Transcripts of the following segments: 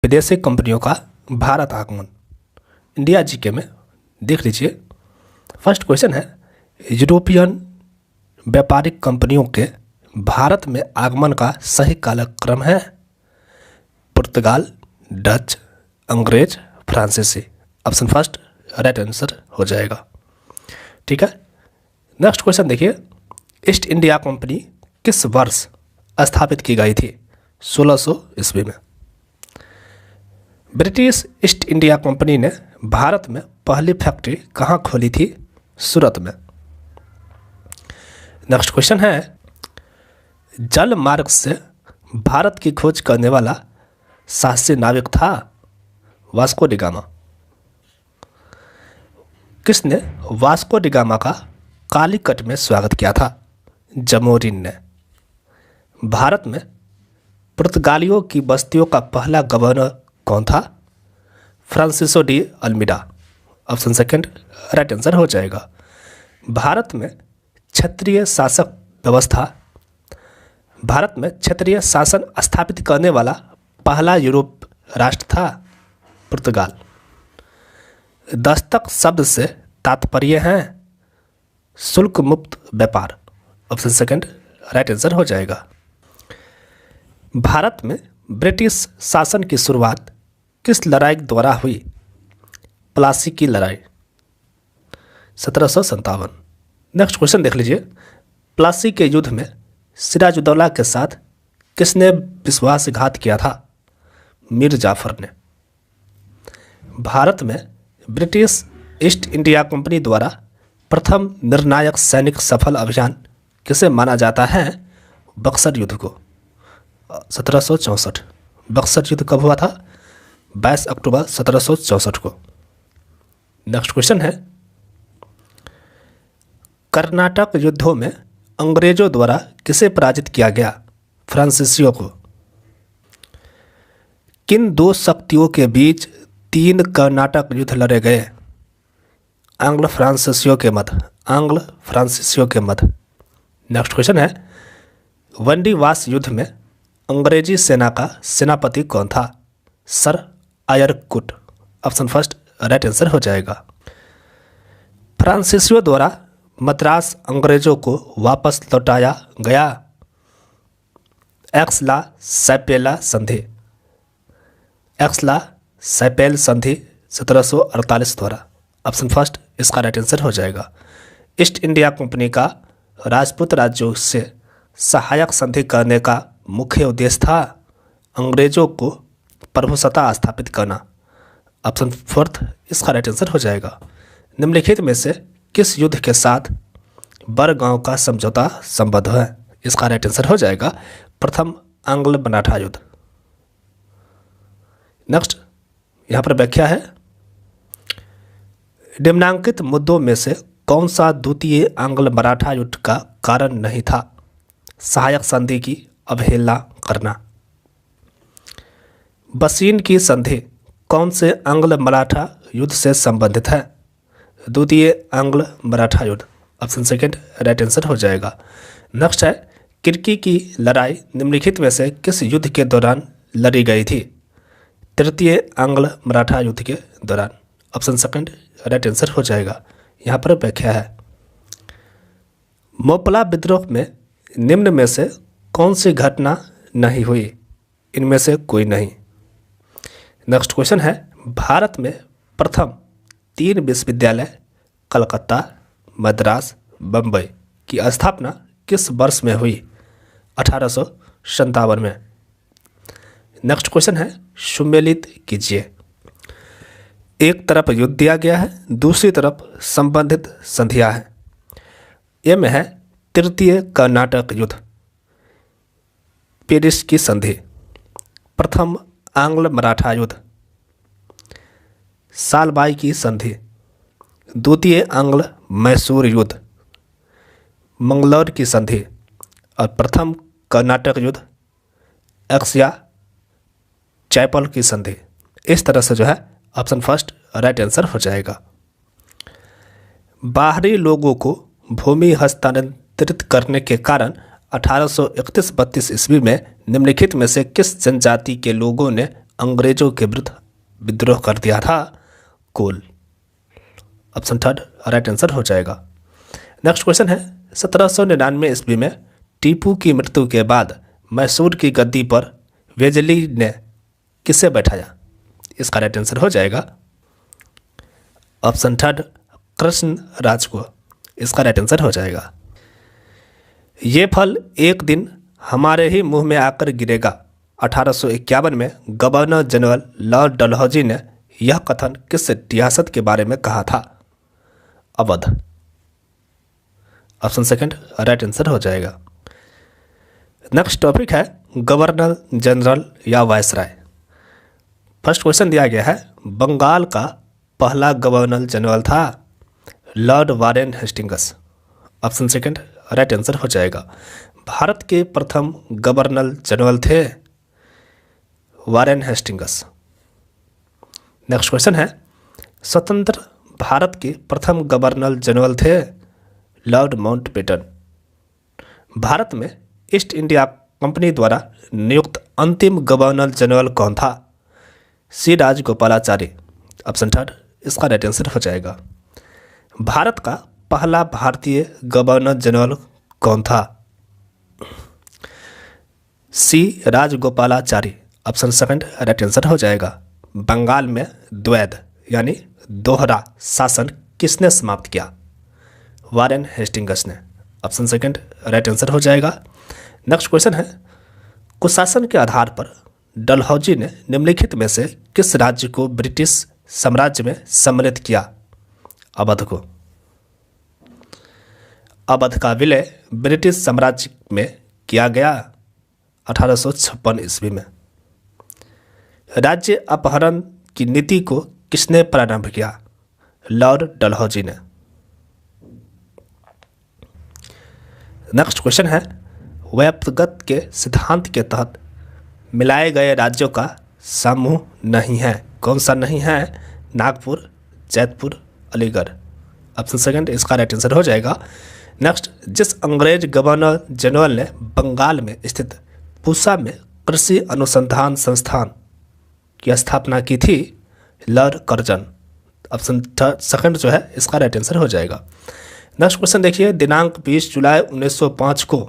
विदेशी कंपनियों का भारत आगमन। इंडिया जीके में देख लीजिए। फर्स्ट क्वेश्चन है, यूरोपियन व्यापारिक कंपनियों के भारत में आगमन का सही कालक्रम है? पुर्तगाल, डच, अंग्रेज, फ्रांसीसी। ऑप्शन फर्स्ट राइट आंसर हो जाएगा। ठीक है, नेक्स्ट क्वेश्चन देखिए। ईस्ट इंडिया कंपनी किस वर्ष स्थापित की गई थी? 1600 ईस्वी में। ब्रिटिश ईस्ट इंडिया कंपनी ने भारत में पहली फैक्ट्री कहाँ खोली थी? सूरत में। नेक्स्ट क्वेश्चन है, जल मार्ग से भारत की खोज करने वाला साहसी नाविक था? Vasco D gamma. किसने वास्को डी गामा का कालीकट में स्वागत किया था? जमोरिन ने। भारत में पुर्तगालियों की बस्तियों का पहला गवर्नर कौन था? Francisco de Almeida. Option second right answer हो जाएगा। भारत में क्षेत्रीय शासन स्थापित करने वाला पहला यूरोप राष्ट्र था? पुर्तगाल। दस्तक शब्द से तात्पर्य है शुल्क मुक्त व्यापार। ऑप्शन सेकंड राइट आंसर हो जाएगा। भारत में ब्रिटिश शासन की शुरुआत किस लड़ाई द्वारा हुई? प्लासी की लड़ाई, 1757। नेक्स्ट क्वेश्चन देख लीजिए। प्लासी के युद्ध में सिराजुद्दौला के साथ किसने विश्वासघात किया था? मीर जाफर ने। भारत में ब्रिटिश ईस्ट इंडिया कंपनी द्वारा प्रथम निर्णायक सैनिक सफल अभियान किसे माना जाता है? बक्सर युद्ध को, 1764। बक्सर युद्ध कब हुआ था? 22 अक्टूबर 1764 को। नेक्स्ट क्वेश्चन है, कर्नाटक युद्धों में अंग्रेजों द्वारा किसे पराजित किया गया? फ्रांसीसियों को। किन दो शक्तियों के बीच 3 कर्नाटक युद्ध लड़े गए? आंग्ल फ्रांसीसियों के मध्य। नेक्स्ट क्वेश्चन है, वंडीवास युद्ध में अंग्रेजी सेना का सेनापति कौन था? Sir Eyre Coote. Option first right answer हो जाएगा। फ्रांसीसियों द्वारा मद्रास अंग्रेजों को वापस लौटाया गया। एक्सला सैपेल संधि 1748 द्वारा। ऑप्शन फर्स्ट इसका राइट आंसर हो जाएगा। ईस्ट इंडिया कंपनी का राजपूत राज्यों से सहायक संधि करने का मुख्य उद्देश्य था अंग्रेजों को प्रभुसत्ता स्थापित करना। ऑप्शन फोर्थ इसका राइट आंसर हो जाएगा। निम्नलिखित में से किस युद्ध के साथ बरगांव का समझौता संबद्ध है? इसका राइट आंसर हो जाएगा प्रथम आंग्ल मराठा युद्ध। नेक्स्ट यहाँ पर व्याख्या है, निम्नांकित मुद्दों में से कौन सा द्वितीय आंग्ल मराठा युद्ध का कारण नहीं था? सहायक संधि की अवहेलना करना। बसीन की संधि कौन से आंग्ल मराठा युद्ध से संबंधित है? द्वितीय आंग्ल मराठा युद्ध। ऑप्शन सेकंड राइट आंसर हो जाएगा। नेक्स्ट है, किर्की की लड़ाई निम्नलिखित में से किस युद्ध के दौरान लड़ी गई थी? तृतीय आंग्ल मराठा युद्ध के दौरान। ऑप्शन सेकंड राइट आंसर हो जाएगा। यहाँ पर व्याख्या है, मोपला विद्रोह में निम्न में से कौन सी घटना नहीं हुई? इनमें से कोई नहीं। नेक्स्ट क्वेश्चन है, भारत में प्रथम 3 विश्वविद्यालय कलकत्ता, मद्रास, बम्बई की स्थापना किस वर्ष में हुई? 1857 में। नेक्स्ट क्वेश्चन है, सुमेलित कीजिए। एक तरफ युद्ध दिया गया है, दूसरी तरफ संबंधित संधियां हैं। ये में है तृतीय कर्नाटक युद्ध, पेरिस की संधि, प्रथम आंग्ल मराठा युद्ध, सालबाई की संधि, द्वितीय आंग्ल मैसूर युद्ध, मंगलौर की संधि और प्रथम कर्नाटक युद्ध एक्सिया चैपल की संधि। इस तरह से जो है ऑप्शन फर्स्ट राइट आंसर हो जाएगा। बाहरी लोगों को भूमि हस्तांतरित करने के कारण 1831-32 ईस्वी में निम्नलिखित में से किस जनजाति के लोगों ने अंग्रेजों के विरुद्ध विद्रोह कर दिया था? कोल। ऑप्शन थर्ड राइट आंसर हो जाएगा। नेक्स्ट क्वेश्चन है 1799 ईस्वी में टीपू की मृत्यु के बाद मैसूर की गद्दी पर वेजली ने किसे बैठाया? इसका राइट आंसर हो जाएगा ऑप्शन थर्ड कृष्ण राज को। इसका राइट आंसर हो जाएगा। ये फल एक दिन हमारे ही मुंह में आकर गिरेगा 1851 में गवर्नर जनरल लॉर्ड डलहौजी ने यह कथन किस रियासत के बारे में कहा था? Awadh. Option second right answer हो जाएगा। नेक्स्ट टॉपिक है गवर्नर जनरल या वायसराय। फर्स्ट क्वेश्चन दिया गया है बंगाल का पहला गवर्नर जनरल था Lord Warren Hastings. Option second right answer हो जाएगा। भारत के प्रथम गवर्नर जनरल थे वारेन हेस्टिंग्स। नेक्स्ट क्वेश्चन है स्वतंत्र भारत के प्रथम गवर्नर जनरल थे लॉर्ड माउंटबेटन। भारत में ईस्ट इंडिया कंपनी द्वारा नियुक्त अंतिम गवर्नर जनरल कौन था? सी राजगोपालाचारी। ऑप्शन थर्ड इसका राइट आंसर हो जाएगा। भारत का पहला भारतीय गवर्नर जनरल कौन था? C Rajagopalachari. Option second right answer हो जाएगा। बंगाल में द्वैध यानी दोहरा शासन किसने समाप्त किया? वारेन हेस्टिंग्स ने। ऑप्शन सेकंड राइट आंसर हो जाएगा। नेक्स्ट क्वेश्चन है कुशासन के आधार पर डलहौजी ने निम्नलिखित में से किस राज्य को ब्रिटिश साम्राज्य में सम्मिलित किया? अवध को। अवध का विलय ब्रिटिश साम्राज्य में किया गया 1856 ईस्वी में। राज्य अपहरण की नीति को किसने प्रारंभ किया? लॉर्ड डलहौजी ने। नेक्स्ट क्वेश्चन है व्यक्तिगत के सिद्धांत के तहत मिलाए गए राज्यों का समूह नहीं है। कौन सा नहीं है? नागपुर, जैतपुर, अलीगढ़। ऑप्शन सेकंड इसका राइट आंसर हो जाएगा। नेक्स्ट जिस अंग्रेज गवर्नर जनरल ने बंगाल में स्थित पूसा में कृषि अनुसंधान संस्थान की स्थापना की थी? Lord Curzon. ऑप्शन सेकंड जो है इसका राइट आंसर हो जाएगा। नेक्स्ट क्वेश्चन देखिए दिनांक 20 जुलाई 1905 को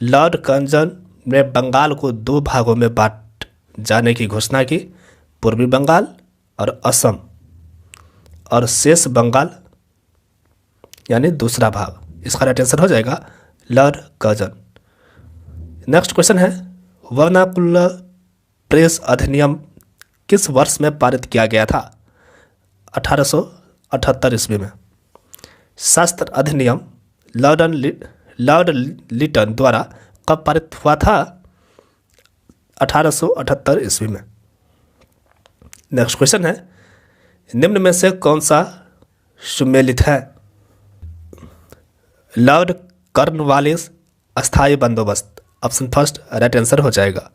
लॉर्ड कर्जन ने बंगाल को दो भागों में बांट जाने की घोषणा की, पूर्वी बंगाल और असम, और शेष बंगाल यानी दूसरा भाग। इसका राइट आंसर हो जाएगा लॉर्ड कर्जन। नेक्स्ट क्वेश्चन है वर्नाकुलर प्रेस अधिनियम किस वर्ष में पारित किया गया था? 1878 ईस्वी में। शास्त्र अधिनियम लॉर्ड लिटन द्वारा कब पारित हुआ था? 1878 ईस्वी में। नेक्स्ट क्वेश्चन है निम्न में से कौन सा सुमेलित है? लॉर्ड कॉर्नवालिस अस्थायी बंदोबस्त। ऑप्शन फर्स्ट राइट आंसर हो जाएगा।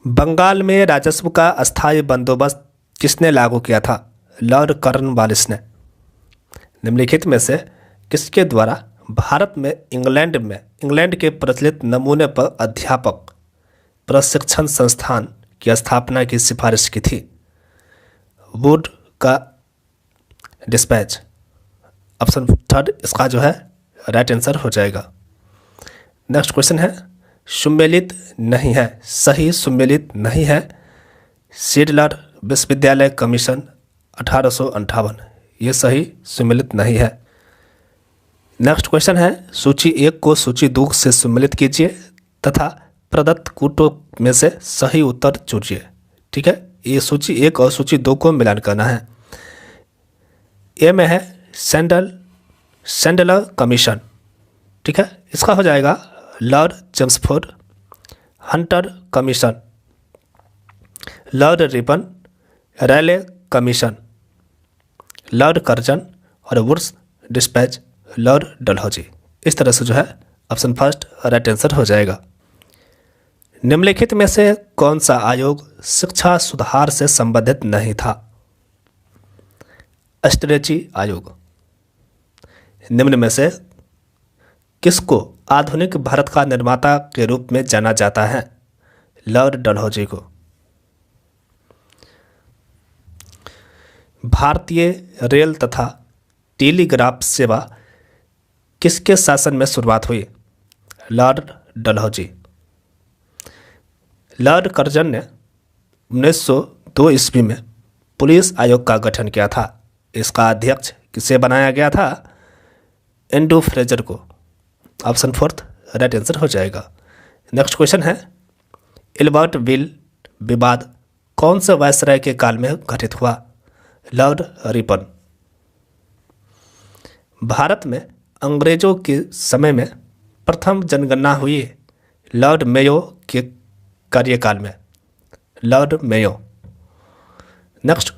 बंगाल में राजस्व का अस्थायी बंदोबस्त किसने लागू किया था? लॉर्ड कॉर्नवालिस ने। निम्नलिखित में से किसके द्वारा भारत में इंग्लैंड के प्रचलित नमूने पर अध्यापक प्रशिक्षण संस्थान की स्थापना की सिफारिश की थी? वुड का डिस्पैच। ऑप्शन थर्ड इसका जो है राइट आंसर हो जाएगा। नेक्स्ट क्वेश्चन है सुमेलित नहीं है, सही सुमेलित नहीं है सिडलर विश्वविद्यालय कमीशन 1858, ये सही सुमेलित नहीं है। नेक्स्ट क्वेश्चन है सूची 1 को सूची 2 से सुमेलित कीजिए तथा प्रदत्त कूटों में से सही उत्तर चुनिए। ठीक है, ये सूची 1 और सूची 2 को मिलान करना है। ए में है सैंडलर कमीशन। ठीक है, इसका हो जाएगा Lord Chelmsford. Hunter Commission Lord Ripon, Raleigh Commission Lord Curzon और वुड्स डिस्पैच लॉर्ड डलहौजी। इस तरह से जो है ऑप्शन फर्स्ट राइट आंसर हो जाएगा। निम्नलिखित में से कौन सा आयोग शिक्षा सुधार से संबंधित नहीं था? एस्ट्रेची आयोग। निम्न में से किसको आधुनिक भारत का निर्माता के रूप में जाना जाता है? लॉर्ड डलहौजी को। भारतीय रेल तथा टेलीग्राफ सेवा किसके शासन में शुरुआत हुई? लॉर्ड डलहौजी। लॉर्ड कर्जन ने 1902 ईस्वी में पुलिस आयोग का गठन किया था। इसका अध्यक्ष किसे बनाया गया था? एंड्रू फ्रेजर को। ऑप्शन फोर्थ राइट आंसर हो जाएगा। नेक्स्ट क्वेश्चन है, एल्बर्ट विल विवाद कौन से वायसराय के काल में घटित हुआ? Lord Ripon. भारत में अंग्रेजों के समय में प्रथम जनगणना हुई लॉर्ड मेयो के कार्यकाल में। Lord Mayo. नेक्स्ट,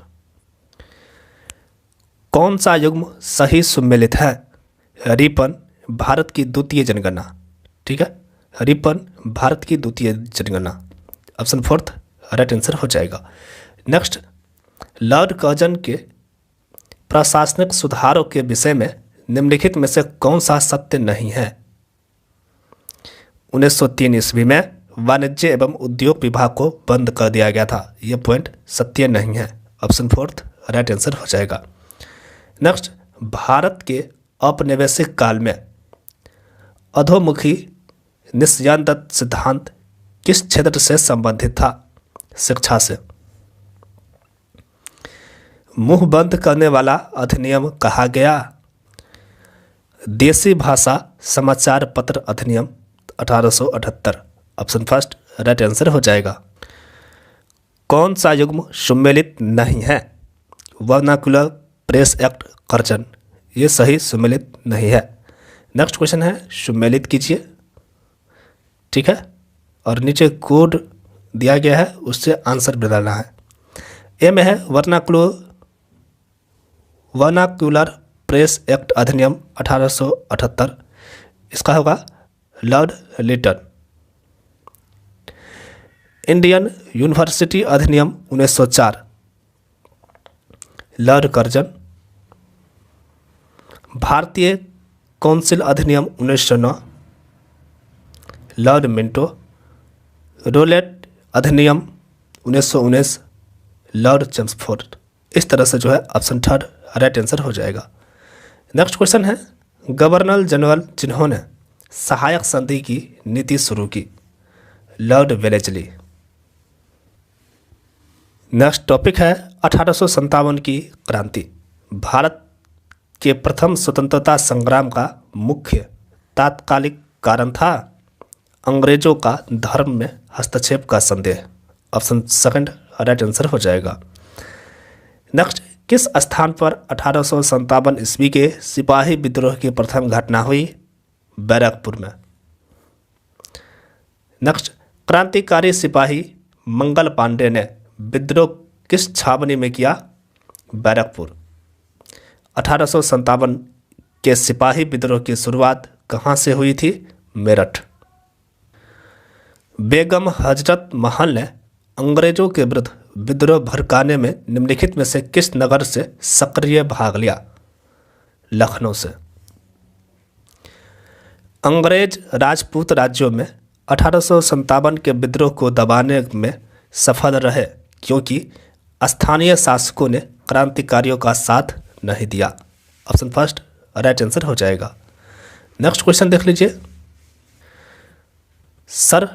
कौन सा युग्म सही सुमेलित है? रिपन भारत की द्वितीय जनगणना। ठीक है, रिपन भारत की द्वितीय जनगणना। ऑप्शन फोर्थ राइट आंसर हो जाएगा। नेक्स्ट, लॉर्ड कर्जन के प्रशासनिक सुधारों के विषय में निम्नलिखित में से कौन सा सत्य नहीं है? 1903 ईस्वी में वाणिज्य एवं उद्योग विभाग को बंद कर दिया गया था। यह पॉइंट सत्य नहीं है। ऑप्शन फोर्थ राइट आंसर हो जाएगा। नेक्स्ट, भारत के औपनिवेशिक काल में अधोमुखी निस्यंदत सिद्धांत किस क्षेत्र से संबंधित था? शिक्षा से। मुंह बंद करने वाला अधिनियम कहा गया? देसी भाषा समाचार पत्र अधिनियम 1878। ऑप्शन फर्स्ट राइट आंसर हो जाएगा। कौन सा युग्म सुमेलित नहीं है? Vernacular press act Curzon. ये सही सुमेलित नहीं है। नेक्स्ट क्वेश्चन है, सुमेलित कीजिए। ठीक है, और नीचे कोड दिया गया है, उससे आंसर बदलना है। ए में है वर्नाकुलर प्रेस एक्ट अधिनियम 1878। इसका होगा लॉर्ड लिटन। इंडियन यूनिवर्सिटी अधिनियम 1904। Lord Curzon. भारतीय काउंसिल अधिनियम 1909। Lord Minto. रोलेट अधिनियम 1919। Lord Chelmsford. इस तरह से जो है ऑप्शन थर्ड राइट आंसर हो जाएगा। नेक्स्ट क्वेश्चन है, गवर्नर जनरल जिन्होंने सहायक संधि की नीति शुरू की? Lord Wellesley. नेक्स्ट टॉपिक है 1857 की क्रांति। भारत के प्रथम स्वतंत्रता संग्राम का मुख्य तात्कालिक कारण था अंग्रेजों का धर्म में हस्तक्षेप का संदेह। ऑप्शन सेकंड राइट आंसर हो जाएगा। नेक्स्ट, किस स्थान पर 1857 ईस्वी के सिपाही विद्रोह की प्रथम घटना हुई? बैरकपुर में। नेक्स्ट, क्रांतिकारी सिपाही मंगल पांडे ने विद्रोह किस छावनी में किया? बैरकपुर। 1857 के सिपाही विद्रोह की शुरुआत कहाँ से हुई थी? मेरठ। बेगम हजरत महल ने अंग्रेजों के विरुद्ध विद्रोह भड़काने में निम्नलिखित में से किस नगर से सक्रिय भाग लिया? लखनऊ से। अंग्रेज राजपूत राज्यों में 1857 के विद्रोह को दबाने में सफल रहे क्योंकि स्थानीय शासकों ने क्रांतिकारियों का साथ नहीं दिया। ऑप्शन फर्स्ट राइट आंसर हो जाएगा। नेक्स्ट क्वेश्चन देख लीजिए, सर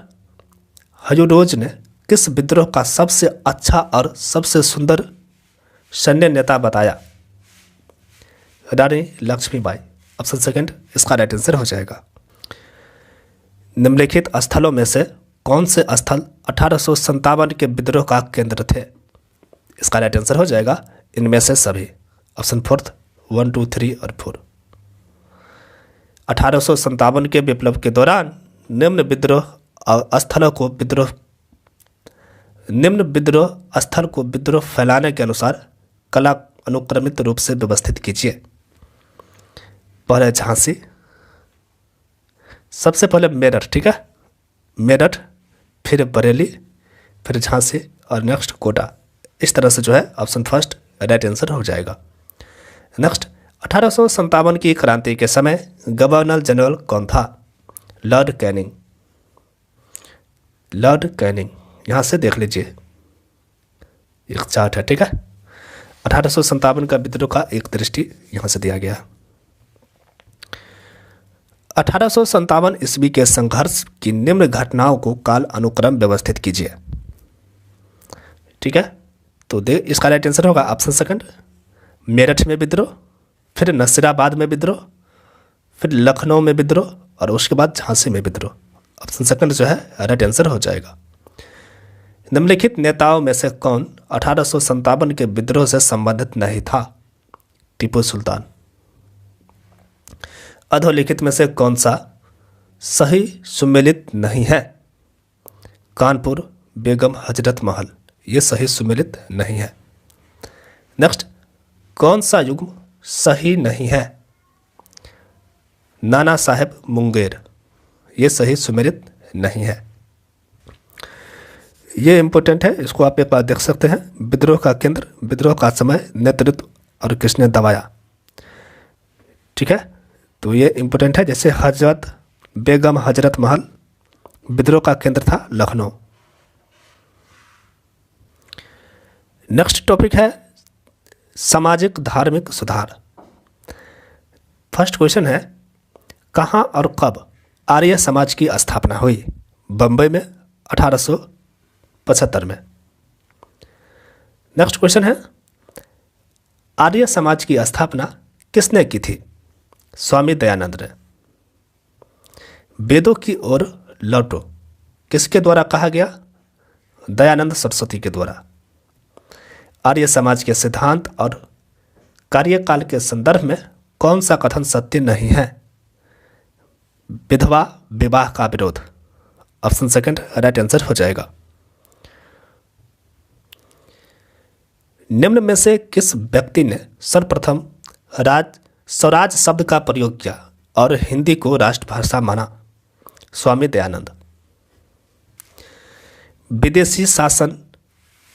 हयूरोज ने किस विद्रोह का सबसे अच्छा और सबसे सुंदर सैन्य नेता बताया? रानी लक्ष्मीबाई। ऑप्शन सेकंड इसका राइट आंसर हो जाएगा। निम्नलिखित स्थलों में से कौन से स्थल 1857 के विद्रोह का केंद्र थे? इसका राइट आंसर हो जाएगा इनमें से सभी। ऑप्शन फोर्थ 1, 2, 3 और 4। 1857 के विप्लव के दौरान निम्न विद्रोह स्थल को विद्रोह फैलाने के अनुसार कला अनुक्रमित रूप से व्यवस्थित कीजिए। पहले झांसी, सबसे पहले मेरठ। ठीक है, मेरठ, फिर बरेली, फिर झांसी और नेक्स्ट कोटा। इस तरह से जो है ऑप्शन फर्स्ट राइट आंसर हो जाएगा। नेक्स्ट, 1857 की क्रांति के समय गवर्नर जनरल कौन था? Lord Canning. लॉर्ड कैनिंग, यहाँ से देख लीजिए, एक चार्ट है। ठीक है, 1857 का विद्रोह का एक दृष्टि यहाँ से दिया गया। 1857 ईस्वी के संघर्ष की निम्न घटनाओं को काल अनुक्रम व्यवस्थित कीजिए। ठीक है, तो इसका राइट आंसर होगा ऑप्शन सेकंड, मेरठ में विद्रोह, फिर नसीराबाद में विद्रोह, फिर लखनऊ में विद्रोह और उसके बाद झांसी में विद्रोह। ऑप्शन सेकंड जो है राइट आंसर हो जाएगा। निम्नलिखित नेताओं में से कौन 1857 के विद्रोह से संबंधित नहीं था? टीपू सुल्तान। अधोलिखित में से कौन सा सही सुमेलित नहीं है? कानपुर, बेगम हजरत महल, ये सही सुमेलित नहीं है। नेक्स्ट, कौन सा युग्म सही नहीं है? नाना साहेब मुंगेर, ये सही सुमेलित नहीं है। ये इंपॉर्टेंट है, इसको आप एक बार देख सकते हैं। विद्रोह का केंद्र, विद्रोह का समय, नेतृत्व और किसने दबाया। ठीक है, तो ये इंपॉर्टेंट है। जैसे बेगम हजरत महल, विद्रोह का केंद्र था लखनऊ। नेक्स्ट टॉपिक है सामाजिक धार्मिक सुधार। फर्स्ट क्वेश्चन है, कहाँ और कब आर्य समाज की स्थापना हुई? बंबई में 1875 में। नेक्स्ट क्वेश्चन है, आर्य समाज की स्थापना किसने की थी? स्वामी दयानंद ने। वेदों की ओर लौटो किसके द्वारा कहा गया? दयानंद सरस्वती के द्वारा। आर्य समाज के सिद्धांत और कार्यकाल के संदर्भ में कौन सा कथन सत्य नहीं है? विधवा विवाह का विरोध। ऑप्शन सेकंड राइट आंसर हो जाएगा। निम्न में से किस व्यक्ति ने सर्वप्रथम स्वराज शब्द का प्रयोग किया और हिंदी को राष्ट्रभाषा माना? स्वामी दयानंद। विदेशी शासन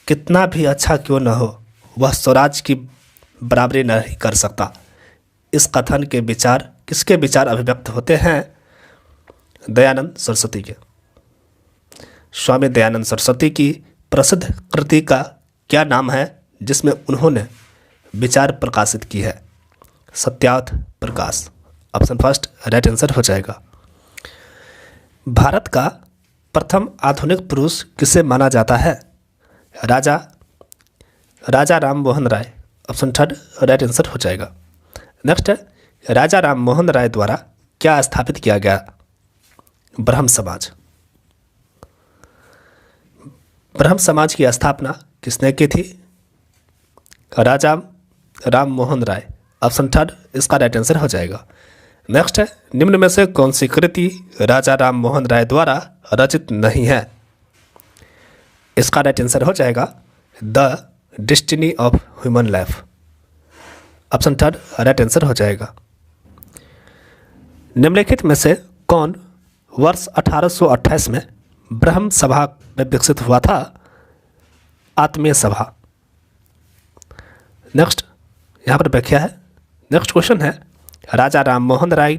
कितना भी अच्छा क्यों न हो, वह स्वराज की बराबरी नहीं कर सकता। इस कथन के विचार किसके विचार अभिव्यक्त होते हैं? दयानंद सरस्वती के। स्वामी दयानंद सरस्वती की प्रसिद्ध कृति का क्या नाम है जिसमें उन्होंने विचार प्रकाशित की है? Satyarth Prakash. Option first right answer हो जाएगा। भारत का प्रथम आधुनिक पुरुष किसे माना जाता है? राजा Ram Mohan Roy. Option third right answer हो जाएगा। नेक्स्ट है, राजा राम मोहन राय द्वारा क्या स्थापित किया गया? ब्रह्म समाज। ब्रह्म समाज की स्थापना किसने की थी? राजा राम मोहन राय। ऑप्शन थर्ड इसका राइट आंसर हो जाएगा। नेक्स्ट है, निम्न में से कौन सी कृति राजा राम मोहन राय द्वारा रचित नहीं है? इसका राइट आंसर हो जाएगा the destiny of human life. Option third right answer हो जाएगा। निम्नलिखित में से कौन वर्ष 1828 में ब्रह्म सभा में विकसित हुआ था? आत्मीय सभा। नेक्स्ट यहाँ पर व्याख्या है। नेक्स्ट क्वेश्चन है, राजा राम मोहन राय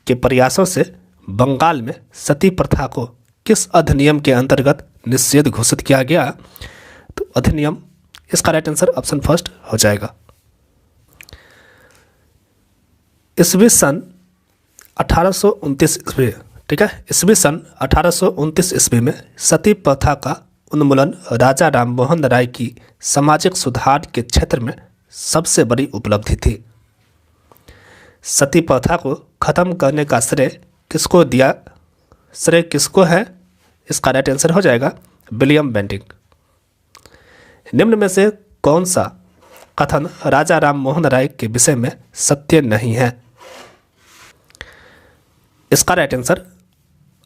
के प्रयासों से बंगाल में सती प्रथा को किस अधिनियम के अंतर्गत निषेध घोषित किया गया? तो अधिनियम, इसका राइट आंसर ऑप्शन फर्स्ट हो जाएगा। ईस्वी सन 1829 ईस्वी, ठीक है, ईस्वी सन 1829 ईस्वी में सती प्रथा का उन्मूलन राजा राम मोहन राय की सामाजिक सुधार के क्षेत्र में सबसे बड़ी उपलब्धि थी। सती प्रथा को खत्म करने का श्रेय किसको दिया? श्रेय किसको है? इसका राइट आंसर हो जाएगा विलियम बेंटिंग। निम्न में से कौन सा कथन राजा राम मोहन राय के विषय में सत्य नहीं है? इसका राइट आंसर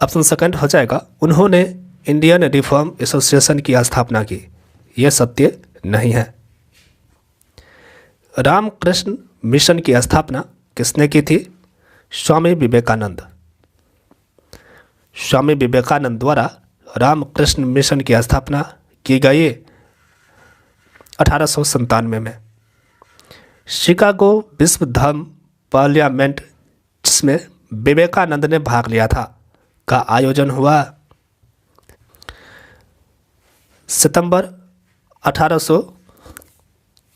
ऑप्शन सेकंड हो जाएगा, उन्होंने इंडियन रिफॉर्म एसोसिएशन की स्थापना की। यह सत्य नहीं है। रामकृष्ण मिशन की स्थापना किसने की थी? स्वामी विवेकानंद। स्वामी विवेकानंद द्वारा रामकृष्ण मिशन की स्थापना की गई 1897 में। शिकागो विश्व धर्म पार्लियामेंट जिसमें विवेकानंद ने भाग लिया था का आयोजन हुआ सितंबर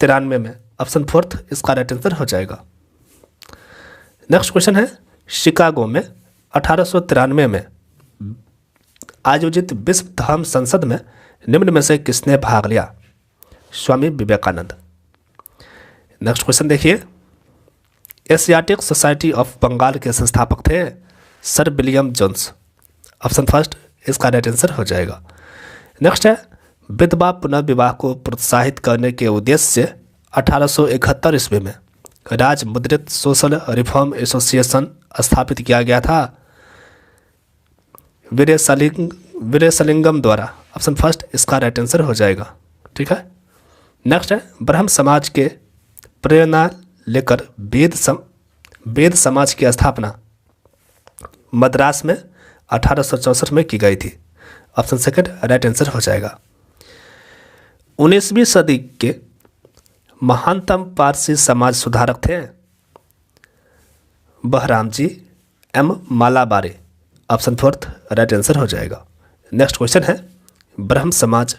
1893 में। ऑप्शन फोर्थ इसका राइट आंसर हो जाएगा। नेक्स्ट क्वेश्चन है, शिकागो में 1893 में आयोजित विश्व धर्म संसद में निम्न में से किसने भाग लिया? स्वामी विवेकानंद। नेक्स्ट क्वेश्चन देखिए, एशियाटिक सोसाइटी ऑफ बंगाल के संस्थापक थे Sir William Jones. Option first इसका राइट आंसर हो जाएगा। नेक्स्ट है, विधवा पुनर्विवाह को प्रोत्साहित करने के उद्देश्य से 1871 ईस्वी में राज मुद्रित सोशल रिफॉर्म एसोसिएशन स्थापित किया गया था वीरेशलिंगम द्वारा। ऑप्शन फर्स्ट इसका राइट आंसर हो जाएगा। ठीक है। नेक्स्ट है, ब्रह्म समाज के प्रेरणा लेकर वेद समाज की स्थापना मद्रास में 1864 में की गई थी। ऑप्शन सेकंड राइट आंसर हो जाएगा। 19वीं सदी के महानतम पारसी समाज सुधारक थे Behram ji M Malabari. Option fourth right answer हो जाएगा। नेक्स्ट क्वेश्चन है, ब्रह्म समाज,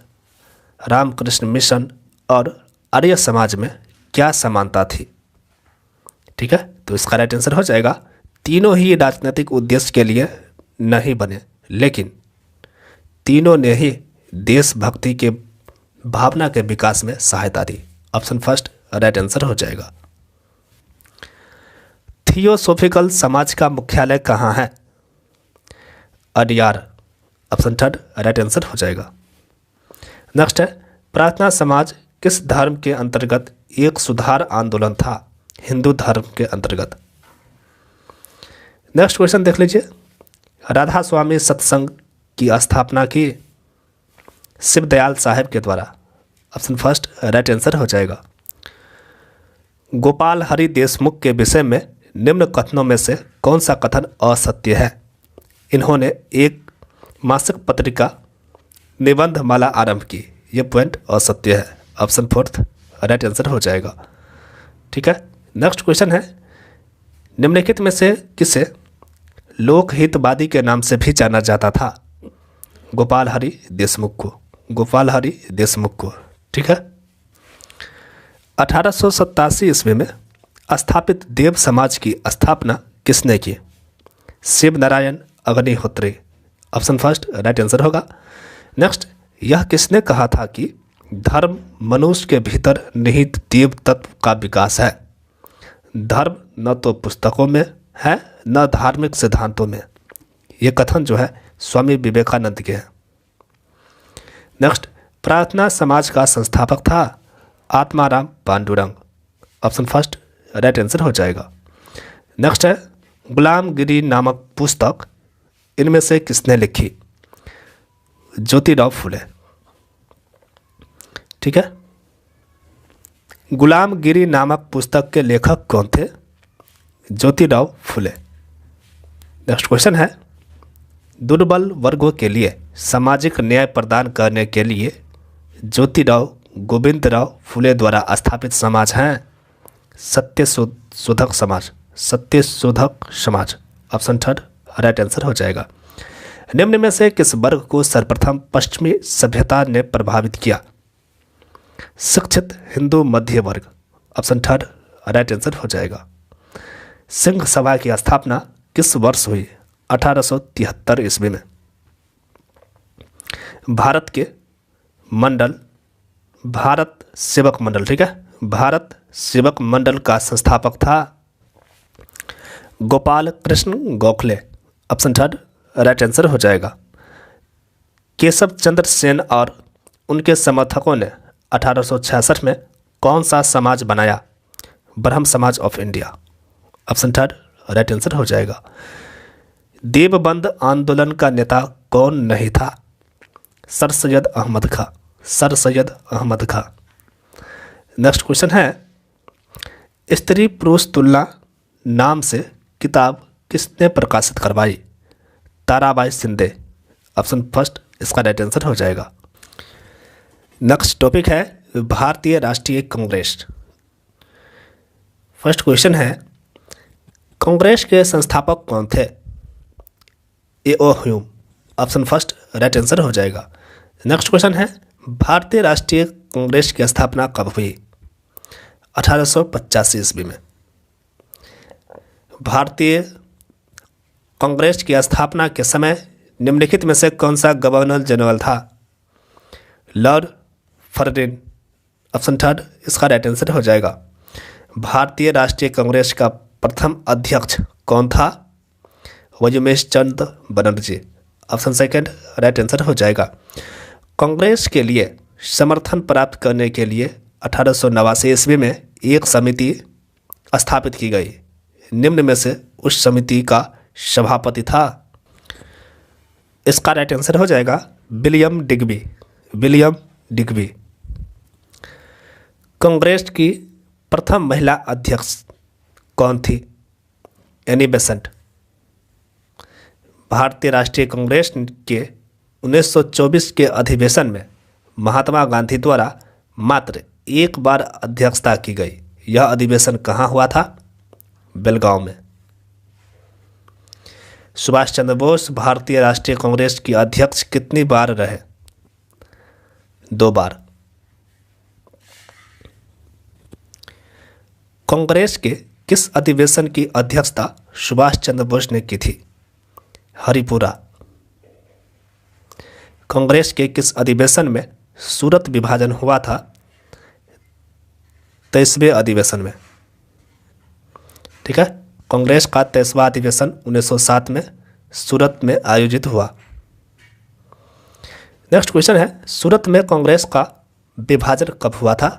रामकृष्ण मिशन और आर्य समाज में क्या समानता थी? ठीक है, तो इसका राइट आंसर हो जाएगा, तीनों ही राजनीतिक उद्देश्य के लिए नहीं बने, लेकिन तीनों ने ही देशभक्ति के भावना के विकास में सहायता दी। ऑप्शन फर्स्ट राइट आंसर हो जाएगा। थियोसोफिकल समाज का मुख्यालय कहाँ है? Adyar. Option third right answer हो जाएगा। नेक्स्ट है, प्रार्थना समाज किस धर्म के अंतर्गत एक सुधार आंदोलन था? हिंदू धर्म के अंतर्गत। नेक्स्ट क्वेश्चन देख लीजिए, राधा स्वामी सत्संग की स्थापना की शिवदयाल साहेब के द्वारा। ऑप्शन फर्स्ट राइट आंसर हो जाएगा। गोपाल हरि देशमुख के विषय में निम्न कथनों में से कौन सा कथन असत्य है? इन्होंने एक मासिक पत्रिका निबंध माला आरंभ की, ये पॉइंट असत्य है। ऑप्शन फोर्थ राइट आंसर हो जाएगा। ठीक है। नेक्स्ट क्वेश्चन है, निम्नलिखित में से किसे लोकहितवादी के नाम से भी जाना जाता था? गोपाल हरि देशमुख को। गोपाल हरि देशमुख को। ठीक है। 1887 ईस्वी में स्थापित देव समाज की स्थापना किसने की? Shiv Narayan Agnihotri. Option first right answer होगा। नेक्स्ट, यह किसने कहा था कि धर्म मनुष्य के भीतर निहित देव तत्व का विकास है? धर्म न तो पुस्तकों में है न धार्मिक सिद्धांतों में। ये कथन जो है स्वामी विवेकानंद के हैं। नेक्स्ट, प्रार्थना समाज का संस्थापक था Atmaram Pandurang. Option first right answer हो जाएगा। नेक्स्ट है, गुलामगिरी नामक पुस्तक इनमें से किसने लिखी? ज्योतिराव फुले। ठीक है। गुलामगिरी नामक पुस्तक के लेखक कौन थे? ज्योतिराव फुले। नेक्स्ट क्वेश्चन है, दुर्बल वर्गों के लिए सामाजिक न्याय प्रदान करने के लिए ज्योतिराव गोविंदराव फुले द्वारा स्थापित समाज हैं Satyashodhak Samaj. Satyashodhak Samaj. Option third right answer हो जाएगा। निम्न में से किस वर्ग को सर्वप्रथम पश्चिमी सभ्यता ने प्रभावित किया? शिक्षित हिंदू मध्य वर्ग। ऑप्शन थर्ड राइट आंसर हो जाएगा। सिंह सभा की स्थापना किस वर्ष हुई? 1873 ईस्वी में। भारत सेवक मंडल। ठीक है, भारत सेवक मंडल का संस्थापक था Gopal Krishna Gokhale. Option third right answer हो जाएगा। केशव चंद्र सेन और उनके समर्थकों ने 1866 में कौन सा समाज बनाया? ब्रह्म समाज of India. Option third right answer हो जाएगा। देवबंद आंदोलन का नेता कौन नहीं था? सर सैयद अहमद खां। सर सैयद अहमद खां। नेक्स्ट क्वेश्चन है, स्त्री पुरुष तुलना नाम से किताब किसने प्रकाशित करवाई? ताराबाई शिंदे। ऑप्शन फर्स्ट इसका राइट आंसर हो जाएगा। नेक्स्ट टॉपिक है भारतीय राष्ट्रीय कांग्रेस। फर्स्ट क्वेश्चन है, कांग्रेस के संस्थापक कौन थे? A.O.. Hume. Option first right answer हो जाएगा। नेक्स्ट क्वेश्चन है, भारतीय राष्ट्रीय कांग्रेस की स्थापना कब हुई? 1885 ईस्वी में। भारतीय कांग्रेस की स्थापना के समय निम्नलिखित में से कौन सा गवर्नर जनरल था? लॉर्ड फर्डिनेंड, ऑप्शन थर्ड इसका राइट आंसर हो जाएगा। भारतीय राष्ट्रीय कांग्रेस का प्रथम अध्यक्ष कौन था? Womesh Chandra Banerjee, option second right answer हो जाएगा। कांग्रेस के लिए समर्थन प्राप्त करने के लिए 1889 ईस्वी में एक समिति स्थापित की गई। निम्न में से उस समिति का सभापति था? इसका राइट आंसर हो जाएगा William Digby, William Digby. Congress की प्रथम महिला अध्यक्ष कौन थी? Annie Besant. भारतीय राष्ट्रीय कांग्रेस के 1924 के अधिवेशन में महात्मा गांधी द्वारा मात्र एक बार अध्यक्षता की गई। यह अधिवेशन कहाँ हुआ था? बेलगांव में। सुभाष चंद्र बोस भारतीय राष्ट्रीय कांग्रेस की अध्यक्ष कितनी बार रहे? 2 बार। कांग्रेस के किस अधिवेशन की अध्यक्षता सुभाष चंद्र बोस ने की थी? हरिपुरा। कांग्रेस के किस अधिवेशन में सूरत विभाजन हुआ था? 23वें अधिवेशन में। ठीक है, कांग्रेस का 23वां अधिवेशन 1907 में सूरत में आयोजित हुआ। नेक्स्ट क्वेश्चन है, सूरत में कांग्रेस का विभाजन कब हुआ था?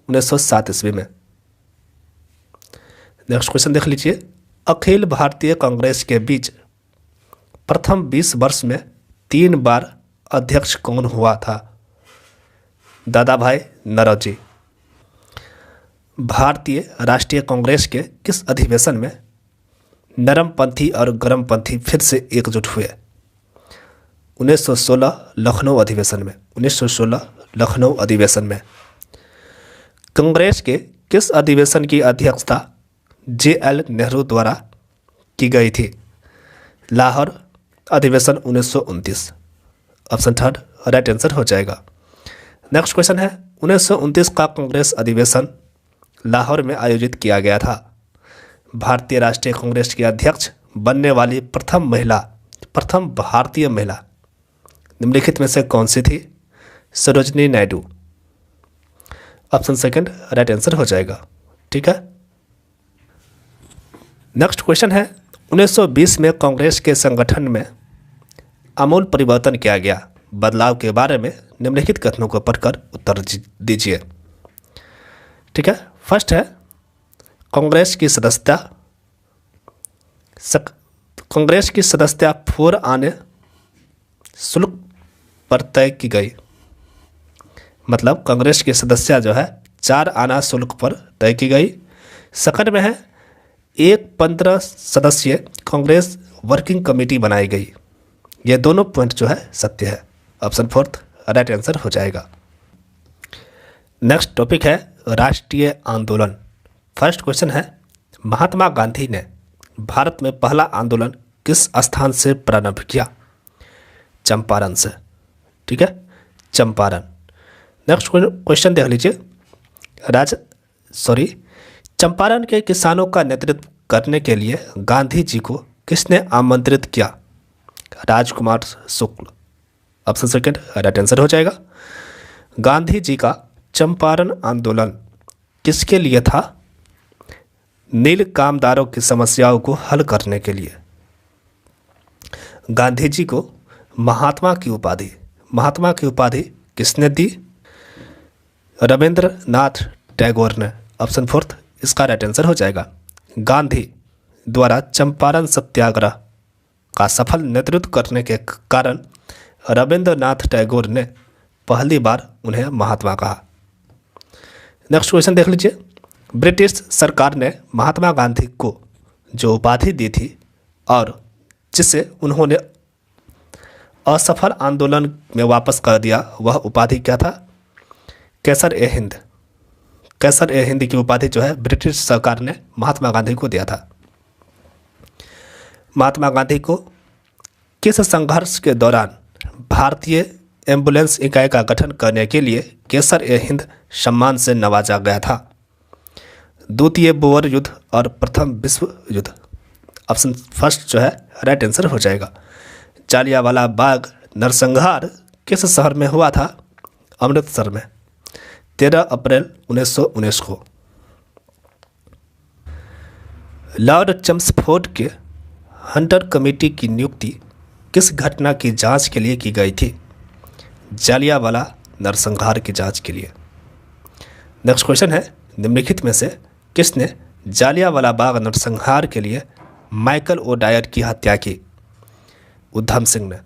1907 ईस्वी में। नेक्स्ट क्वेश्चन देख लीजिए, अखिल भारतीय कांग्रेस के बीच प्रथम 20 वर्ष में 3 बार अध्यक्ष कौन हुआ था? दादा भाई नौरोजी। भारतीय राष्ट्रीय कांग्रेस के किस अधिवेशन में नरमपंथी और गरमपंथी फिर से एकजुट हुए? 1916 लखनऊ अधिवेशन में। 1916 लखनऊ अधिवेशन में। कांग्रेस के किस अधिवेशन की अध्यक्षता JL नेहरू द्वारा की गई थी? लाहौर अधिवेशन 1929, ऑप्शन थर्ड राइट आंसर हो जाएगा। नेक्स्ट क्वेश्चन है, 1929 का कांग्रेस अधिवेशन लाहौर में आयोजित किया गया था। भारतीय राष्ट्रीय कांग्रेस की अध्यक्ष बनने वाली प्रथम भारतीय महिला निम्नलिखित में से कौन सी थी? Sarojini Naidu, option second right answer हो जाएगा। ठीक है, नेक्स्ट क्वेश्चन है, 1920 में कांग्रेस के संगठन में आमूल परिवर्तन किया गया। बदलाव के बारे में निम्नलिखित कथनों को पढ़कर उत्तर दीजिए। ठीक है, फर्स्ट है कांग्रेस की सदस्यता 4 आने शुल्क पर तय की गई। मतलब कांग्रेस की सदस्यता जो है 4 आना शुल्क पर तय की गई। सेकंड में है एक 15 सदस्यीय कांग्रेस वर्किंग कमेटी बनाई गई। ये दोनों पॉइंट जो है सत्य है। ऑप्शन फोर्थ राइट आंसर हो जाएगा। नेक्स्ट टॉपिक है राष्ट्रीय आंदोलन। फर्स्ट क्वेश्चन है, महात्मा गांधी ने भारत में पहला आंदोलन किस स्थान से प्रारंभ किया? चंपारण से। ठीक है, चंपारण। नेक्स्ट क्वेश्चन देख लीजिए, चंपारण के किसानों का नेतृत्व करने के लिए गांधी जी को किसने आमंत्रित किया? राजकुमार शुक्ल, ऑप्शन सेकंड राइट आंसर हो जाएगा। गांधी जी का चंपारण आंदोलन किसके लिए था? नील कामदारों की समस्याओं को हल करने के लिए। गांधी जी को महात्मा की उपाधि किसने दी? रविंद्रनाथ टैगोर ने, ऑप्शन फोर्थ इसका राइट आंसर हो जाएगा। गांधी द्वारा चंपारण सत्याग्रह का सफल नेतृत्व करने के कारण रविंद्रनाथ टैगोर ने पहली बार उन्हें महात्मा कहा। नेक्स्ट क्वेश्चन देख लीजिए, ब्रिटिश सरकार ने महात्मा गांधी को जो उपाधि दी थी और जिसे उन्होंने असफल आंदोलन में वापस कर दिया, वह उपाधि क्या था? कैसर-ए-हिंद की उपाधि जो है ब्रिटिश सरकार ने महात्मा गांधी को दिया था। महात्मा गांधी को किस संघर्ष के दौरान भारतीय एम्बुलेंस इकाई का गठन करने के लिए कैसर-ए-हिंद सम्मान से नवाजा गया था? द्वितीय बोअर युद्ध और प्रथम विश्व युद्ध। ऑप्शन फर्स्ट जो है राइट आंसर हो जाएगा। जालियांवाला बाग नरसंहार किस शहर में हुआ था? अमृतसर में, 13 अप्रैल 1919 को। लॉर्ड चम्सफोर्ड के हंटर कमेटी की नियुक्ति किस घटना की जांच के लिए की गई थी? जालियांवाला नरसंहार की जांच के लिए। नेक्स्ट क्वेश्चन है, निम्नलिखित में से किसने जालियांवाला बाग नरसंहार के लिए माइकल ओडायर की हत्या की? उधम सिंह ने।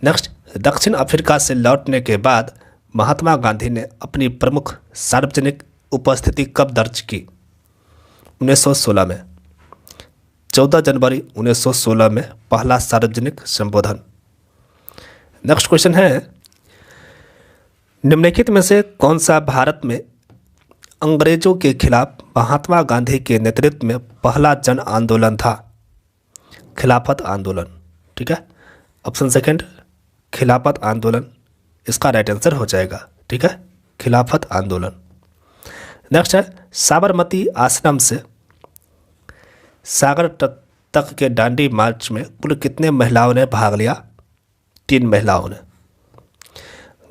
नेक्स्ट, दक्षिण अफ्रीका से लौटने के बाद महात्मा गांधी ने अपनी प्रमुख सार्वजनिक उपस्थिति कब दर्ज की? 1916 में, 14 जनवरी 1916 में पहला सार्वजनिक संबोधन। नेक्स्ट क्वेश्चन है, निम्नलिखित में से कौन सा भारत में अंग्रेजों के खिलाफ महात्मा गांधी के नेतृत्व में पहला जन आंदोलन था? खिलाफत आंदोलन। ठीक है, ऑप्शन सेकंड खिलाफत आंदोलन इसका राइट आंसर हो जाएगा। ठीक है, खिलाफत आंदोलन। नेक्स्ट है, साबरमती आश्रम से सागर तक के दांडी मार्च में कुल कितने महिलाओं ने भाग लिया? 3 महिलाओं ने।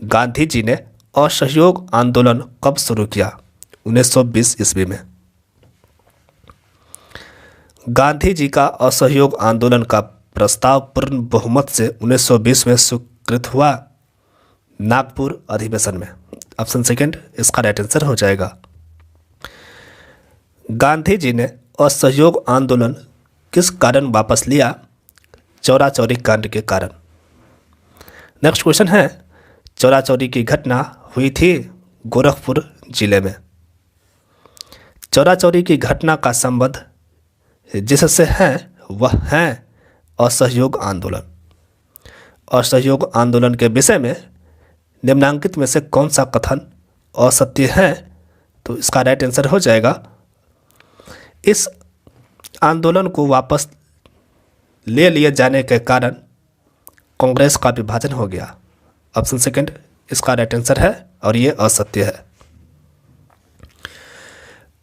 गांधी जी ने असहयोग आंदोलन कब शुरू किया? 1920 ईस्वी में। गांधी जी का असहयोग आंदोलन का प्रस्ताव पूर्ण बहुमत से 1920 में स्वीकृत हुआ? नागपुर अधिवेशन में। ऑप्शन सेकंड इसका राइट आंसर हो जाएगा। गांधी जी ने असहयोग आंदोलन किस कारण वापस लिया? चौरा चौरी कांड के कारण। नेक्स्ट क्वेश्चन है, चौरा चौरी की घटना हुई थी गोरखपुर जिले में। चौरा चौरी की घटना का संबंध जिससे है वह है असहयोग आंदोलन। असहयोग आंदोलन के विषय में निम्नांकित में से कौन सा कथन असत्य है? तो इसका राइट आंसर हो जाएगा, इस आंदोलन को वापस ले लिए जाने के कारण कांग्रेस का विभाजन हो गया। ऑप्शन सेकंड इसका राइट आंसर है और ये असत्य है।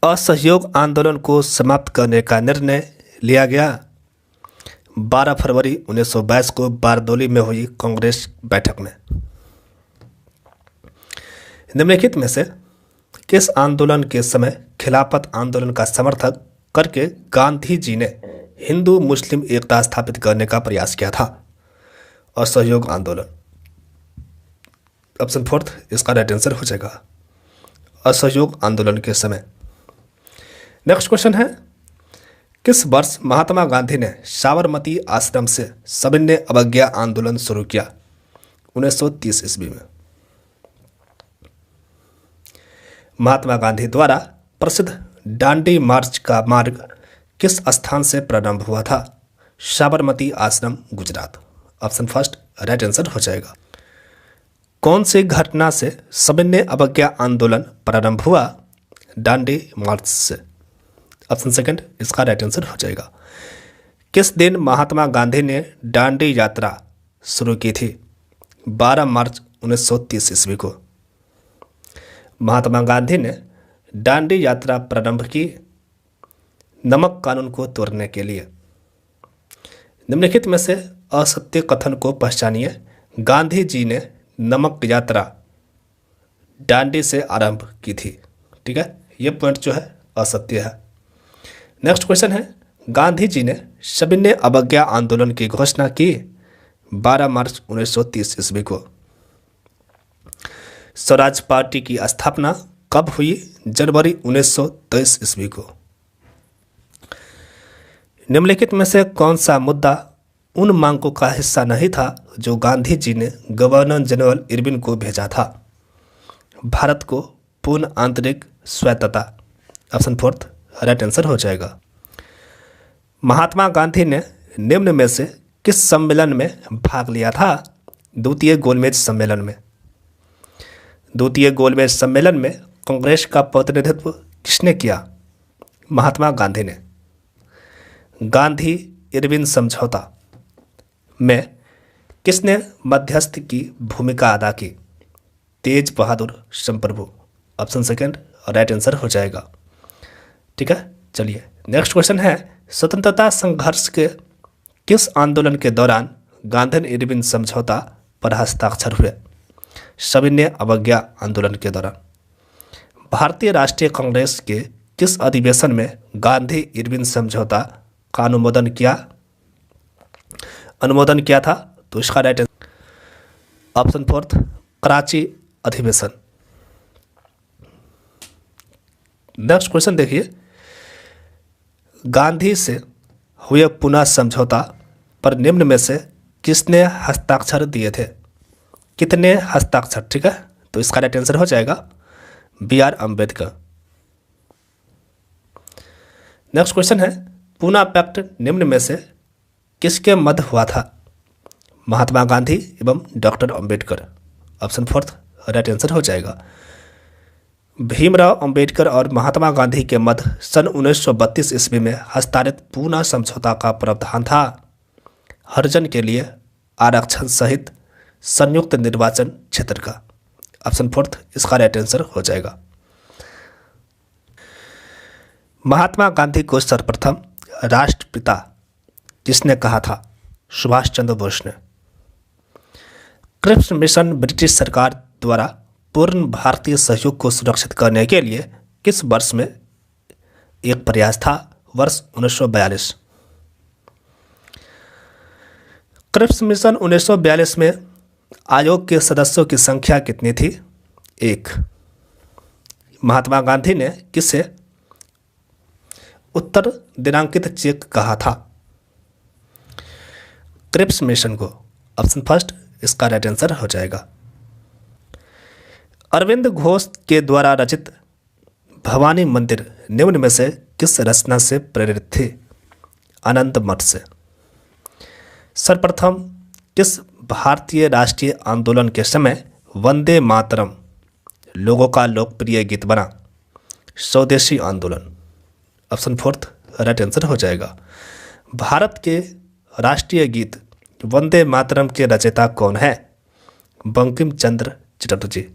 असहयोग आंदोलन को समाप्त करने का निर्णय लिया गया 12 फरवरी 1922 को बारदौली में हुई कांग्रेस बैठक में। निम्नलिखित में से किस आंदोलन के समय खिलाफत आंदोलन का समर्थन करके गांधी जी ने हिंदू मुस्लिम एकता स्थापित करने का प्रयास किया था? असहयोग आंदोलन। ऑप्शन फोर्थ इसका राइट आंसर हो जाएगा, असहयोग आंदोलन के समय। नेक्स्ट क्वेश्चन है, किस वर्ष महात्मा गांधी ने साबरमती आश्रम से सविनय अवज्ञा आंदोलन शुरू किया? 1930 ईस्वी में। महात्मा गांधी द्वारा प्रसिद्ध दांडी मार्च का मार्ग किस स्थान से प्रारंभ हुआ था? साबरमती आश्रम, Gujarat. Option first right answer हो जाएगा। कौन सी घटना से सविनय अवज्ञा आंदोलन प्रारंभ हुआ? दांडी मार्च से। ऑप्शन सेकंड इसका राइट आंसर हो जाएगा। किस दिन महात्मा गांधी ने दांडी यात्रा शुरू की थी? 12 मार्च 1930 ईस्वी को। महात्मा गांधी ने दांडी यात्रा प्रारंभ की नमक कानून को तोड़ने के लिए। निम्नलिखित में से असत्य कथन को पहचानिए। गांधी जी ने नमक यात्रा दांडी से आरंभ की थी। ठीक है, ये पॉइंट जो है असत्य है। नेक्स्ट क्वेश्चन है, गांधी जी ने सविनय अवज्ञा आंदोलन की घोषणा की 12 मार्च 1930 ईस्वी को। स्वराज पार्टी की स्थापना कब हुई? जनवरी 1923 ईस्वी को। निम्नलिखित में से कौन सा मुद्दा उन मांगों का हिस्सा नहीं था जो गांधी जी ने गवर्नर जनरल इरविन को भेजा था? भारत को पूर्ण आंतरिक स्वायत्तता। ऑप्शन फोर्थ राइट आंसर हो जाएगा। महात्मा गांधी ने निम्न में से किस सम्मेलन में भाग लिया था? द्वितीय गोलमेज सम्मेलन में। द्वितीय गोलमेज सम्मेलन में कांग्रेस का प्रतिनिधित्व किसने किया? महात्मा गांधी ने। गांधी इरविन समझौता में किसने मध्यस्थ की भूमिका अदा की? तेज बहादुर संप्रभु। ऑप्शन सेकंड राइट आंसर हो जाएगा। ठीक है, चलिए नेक्स्ट क्वेश्चन है, स्वतंत्रता संघर्ष के किस आंदोलन के दौरान गांधी इरविन समझौता पर हस्ताक्षर हुए? सविनय अवज्ञा आंदोलन के दौरान। भारतीय राष्ट्रीय कांग्रेस के किस अधिवेशन में गांधी इरविन समझौता का अनुमोदन किया था? तो इसका राइट ऑप्शन फोर्थ, कराची अधिवेशन। नेक्स्ट क्वेश्चन देखिए, गांधी से हुए पुनः समझौता पर निम्न में से किसने हस्ताक्षर दिए थे? कितने हस्ताक्षर? ठीक है, तो इसका राइट आंसर हो जाएगा BR अम्बेडकर। नेक्स्ट क्वेश्चन है, पूना पैक्ट निम्न में से किसके मध्य हुआ था? महात्मा गांधी एवं doctor Ambedkar. Option fourth right answer हो जाएगा। भीमराव अंबेडकर और महात्मा गांधी के मध्य सन 1932 ईस्वी में हस्ताक्षरित पूना समझौता का प्रावधान था हरिजन के लिए आरक्षण सहित संयुक्त निर्वाचन क्षेत्र का। ऑप्शन फोर्थ इसका राइट आंसर हो जाएगा। महात्मा गांधी को सर्वप्रथम राष्ट्रपिता किसने कहा था? सुभाष चंद्र बोस ने। क्रिप्स मिशन ब्रिटिश सरकार द्वारा पूर्ण भारतीय सहयोग को सुरक्षित करने के लिए किस वर्ष में एक प्रयास था? वर्ष 1942। क्रिप्स मिशन 1942 में आयोग के सदस्यों की संख्या कितनी थी? 1। महात्मा गांधी ने किसे उत्तर दिनांकित चेक कहा था? क्रिप्स मिशन को। ऑप्शन फर्स्ट इसका राइट आंसर हो जाएगा। अरविंद घोष के द्वारा रचित भवानी मंदिर निम्न में से किस रचना से प्रेरित थी? आनंद मठ से। सर्वप्रथम किस भारतीय राष्ट्रीय आंदोलन के समय वंदे मातरम लोगों का लोकप्रिय गीत बना? स्वदेशी आंदोलन। ऑप्शन फोर्थ राइट आंसर हो जाएगा। भारत के राष्ट्रीय गीत वंदे मातरम के रचयिता कौन है? बंकिम चंद्र चटर्जी।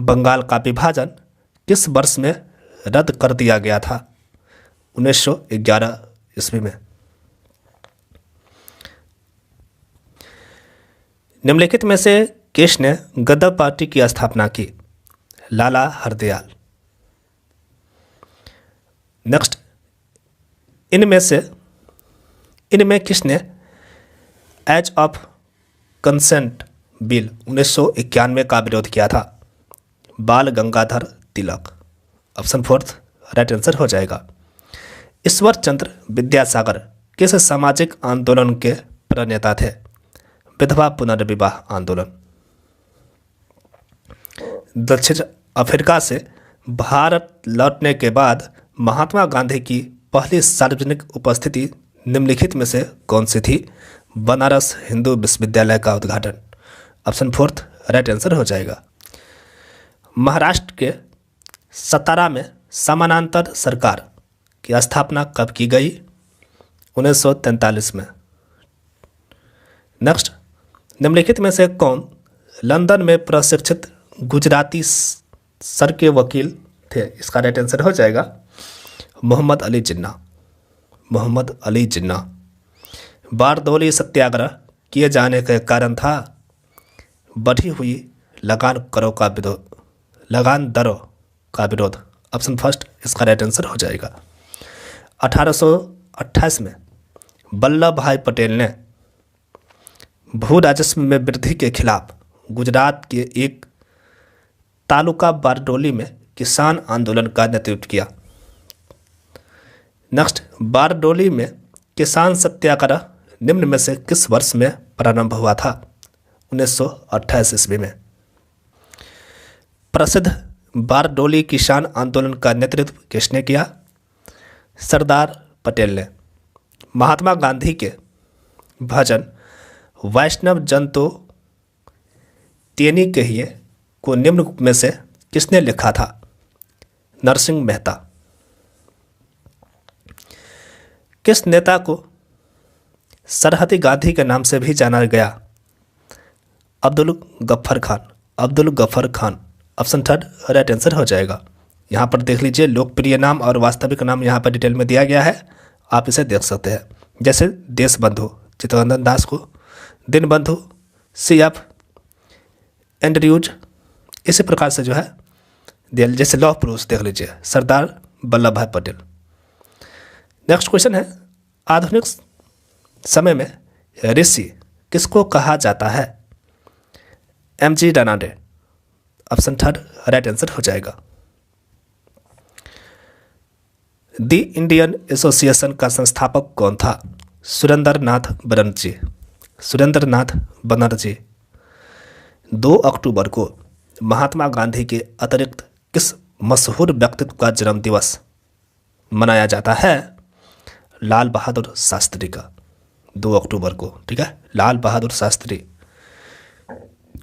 बंगाल का विभाजन किस वर्ष में रद्द कर दिया गया था? 1911 ईस्वी में। निम्नलिखित में से किसने गदर पार्टी की स्थापना की? लाला हरदयाल। नेक्स्ट, इनमें किसने एज ऑफ कंसेंट बिल 1991 का विरोध किया था? बाल Gangadhar Tilak. Option fourth right answer हो जाएगा। ईश्वर चंद्र विद्यासागर किस सामाजिक आंदोलन के प्रणेता थे? विधवा पुनर्विवाह आंदोलन। दक्षिण अफ्रीका से भारत लौटने के बाद महात्मा गांधी की पहली सार्वजनिक उपस्थिति निम्नलिखित में से कौन सी थी? बनारस हिंदू विश्वविद्यालय का उद्घाटन। ऑप्शन फोर्थ राइट आंसर हो जाएगा। महाराष्ट्र के सतारा में समानांतर सरकार की स्थापना कब की गई? 1943 में। नेक्स्ट, निम्नलिखित में से कौन लंदन में प्रशिक्षित गुजराती सर के वकील थे? इसका राइट आंसर हो जाएगा मोहम्मद अली जिन्ना। मोहम्मद अली जिन्ना। बारदौली सत्याग्रह किए जाने का कारण था बढ़ी हुई लगान दरों का विरोध। ऑप्शन फर्स्ट इसका राइट आंसर हो जाएगा। 1828 में वल्लभ भाई पटेल ने भू राजस्व में वृद्धि के खिलाफ गुजरात के एक तालुका बारडोली में किसान आंदोलन का नेतृत्व किया। नेक्स्ट, बारडोली में किसान सत्याग्रह निम्न में से किस वर्ष में प्रारंभ हुआ था? 1928 ईस्वी में। प्रसिद्ध बारडोली किसान आंदोलन का नेतृत्व किसने किया? सरदार पटेल ने। महात्मा गांधी के भजन वैष्णव जन तो तेनी कहिए को निम्न में से किसने लिखा था? नरसिंह मेहता। किस नेता को सरहदी गांधी के नाम से भी जाना गया? Abdul Ghaffar Khan. Abdul Ghaffar Khan. Option third right answer हो जाएगा। यहाँ पर देख लीजिए, लोकप्रिय नाम और वास्तविक नाम यहाँ पर डिटेल में दिया गया है, आप इसे देख सकते हैं। जैसे देशबंधु चित्तरंजन दास को, दीनबंधु CF एंड्रयूज, इसी प्रकार से जो है जैसे लौह पुरुष देख लीजिए सरदार वल्लभ भाई पटेल। नेक्स्ट क्वेश्चन है, आधुनिक समय में ऋषि किसको कहा जाता है? MG Ranade, option third right answer हो जाएगा। द इंडियन एसोसिएशन का संस्थापक कौन था? सुरेंद्र नाथ बनर्जी। सुरेंद्र नाथ बनर्जी। 2 अक्टूबर को महात्मा गांधी के अतिरिक्त किस मशहूर व्यक्तित्व का जन्म दिवस मनाया जाता है? लाल बहादुर शास्त्री का 2 अक्टूबर को, ठीक है। लाल बहादुर शास्त्री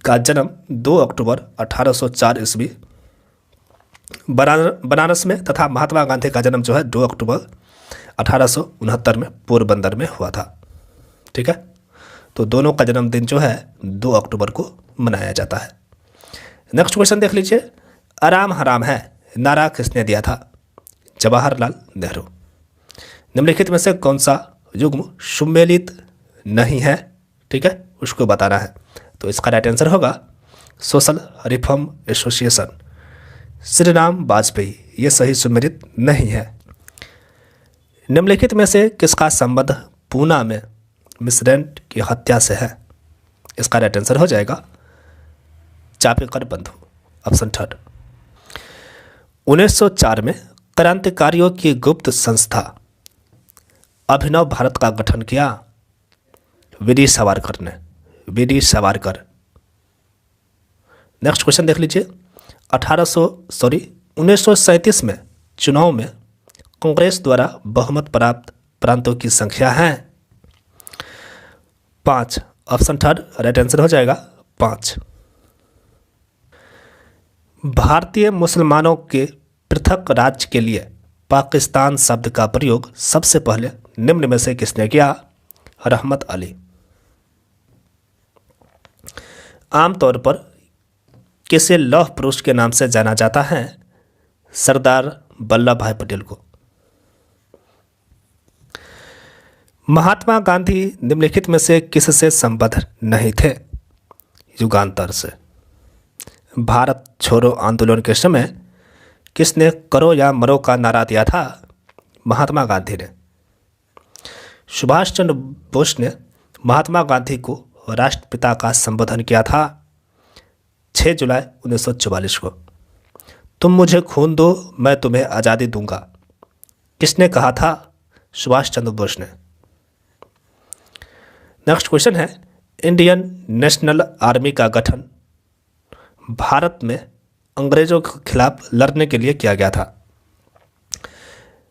का जन्म 2 अक्टूबर 1804 ईस्वी बनारस में, तथा महात्मा गांधी का जन्म जो है 2 अक्टूबर 1869 में पोरबंदर में हुआ था, ठीक है। तो दोनों का जन्मदिन जो है 2 अक्टूबर को मनाया जाता है। नेक्स्ट क्वेश्चन देख लीजिए, आराम हराम है नारा किसने दिया था? जवाहरलाल नेहरू। निम्नलिखित में से कौन सा युग्म सुमेलित नहीं है, ठीक है, उसको बताना है। तो इसका राइट आंसर होगा social reform association, Shri Ram Vajpayee, ये सही सुमेलित नहीं है। निम्नलिखित में से किसका संबंध पूना में मिसरेंट की हत्या से है? इसका राइट आंसर हो जाएगा चापेकर बंधु, ऑप्शन थर्ड। 1904 में क्रांतिकारियों की गुप्त संस्था अभिनव भारत का गठन किया वीडी सावरकर ने, वीडी सावरकर। नेक्स्ट क्वेश्चन देख लीजिए, 1937 में चुनाव में कांग्रेस द्वारा बहुमत प्राप्त प्रांतों की संख्या है 5, ऑप्शन थर्ड राइट आंसर हो जाएगा 5। भारतीय मुसलमानों के पृथक राज्य के लिए पाकिस्तान शब्द का प्रयोग सबसे पहले निम्न में से किसने किया? रहमत अली। आमतौर पर किसे लौह पुरुष के नाम से जाना जाता है? सरदार वल्लभ भाई पटेल को। महात्मा गांधी निम्नलिखित में से किससे संबद्ध नहीं थे? युगांतर से। भारत छोड़ो आंदोलन के समय किसने करो या मरो का नारा दिया था? महात्मा गांधी ने। सुभाष चंद्र बोस ने महात्मा गांधी को राष्ट्रपिता का संबोधन किया था 6 जुलाई 1944 को। तुम मुझे खून दो, मैं तुम्हें आज़ादी दूंगा, किसने कहा था? सुभाष चंद्र बोस ने। नेक्स्ट क्वेश्चन है, इंडियन नेशनल आर्मी का गठन भारत में अंग्रेजों के खिलाफ लड़ने के लिए किया गया था।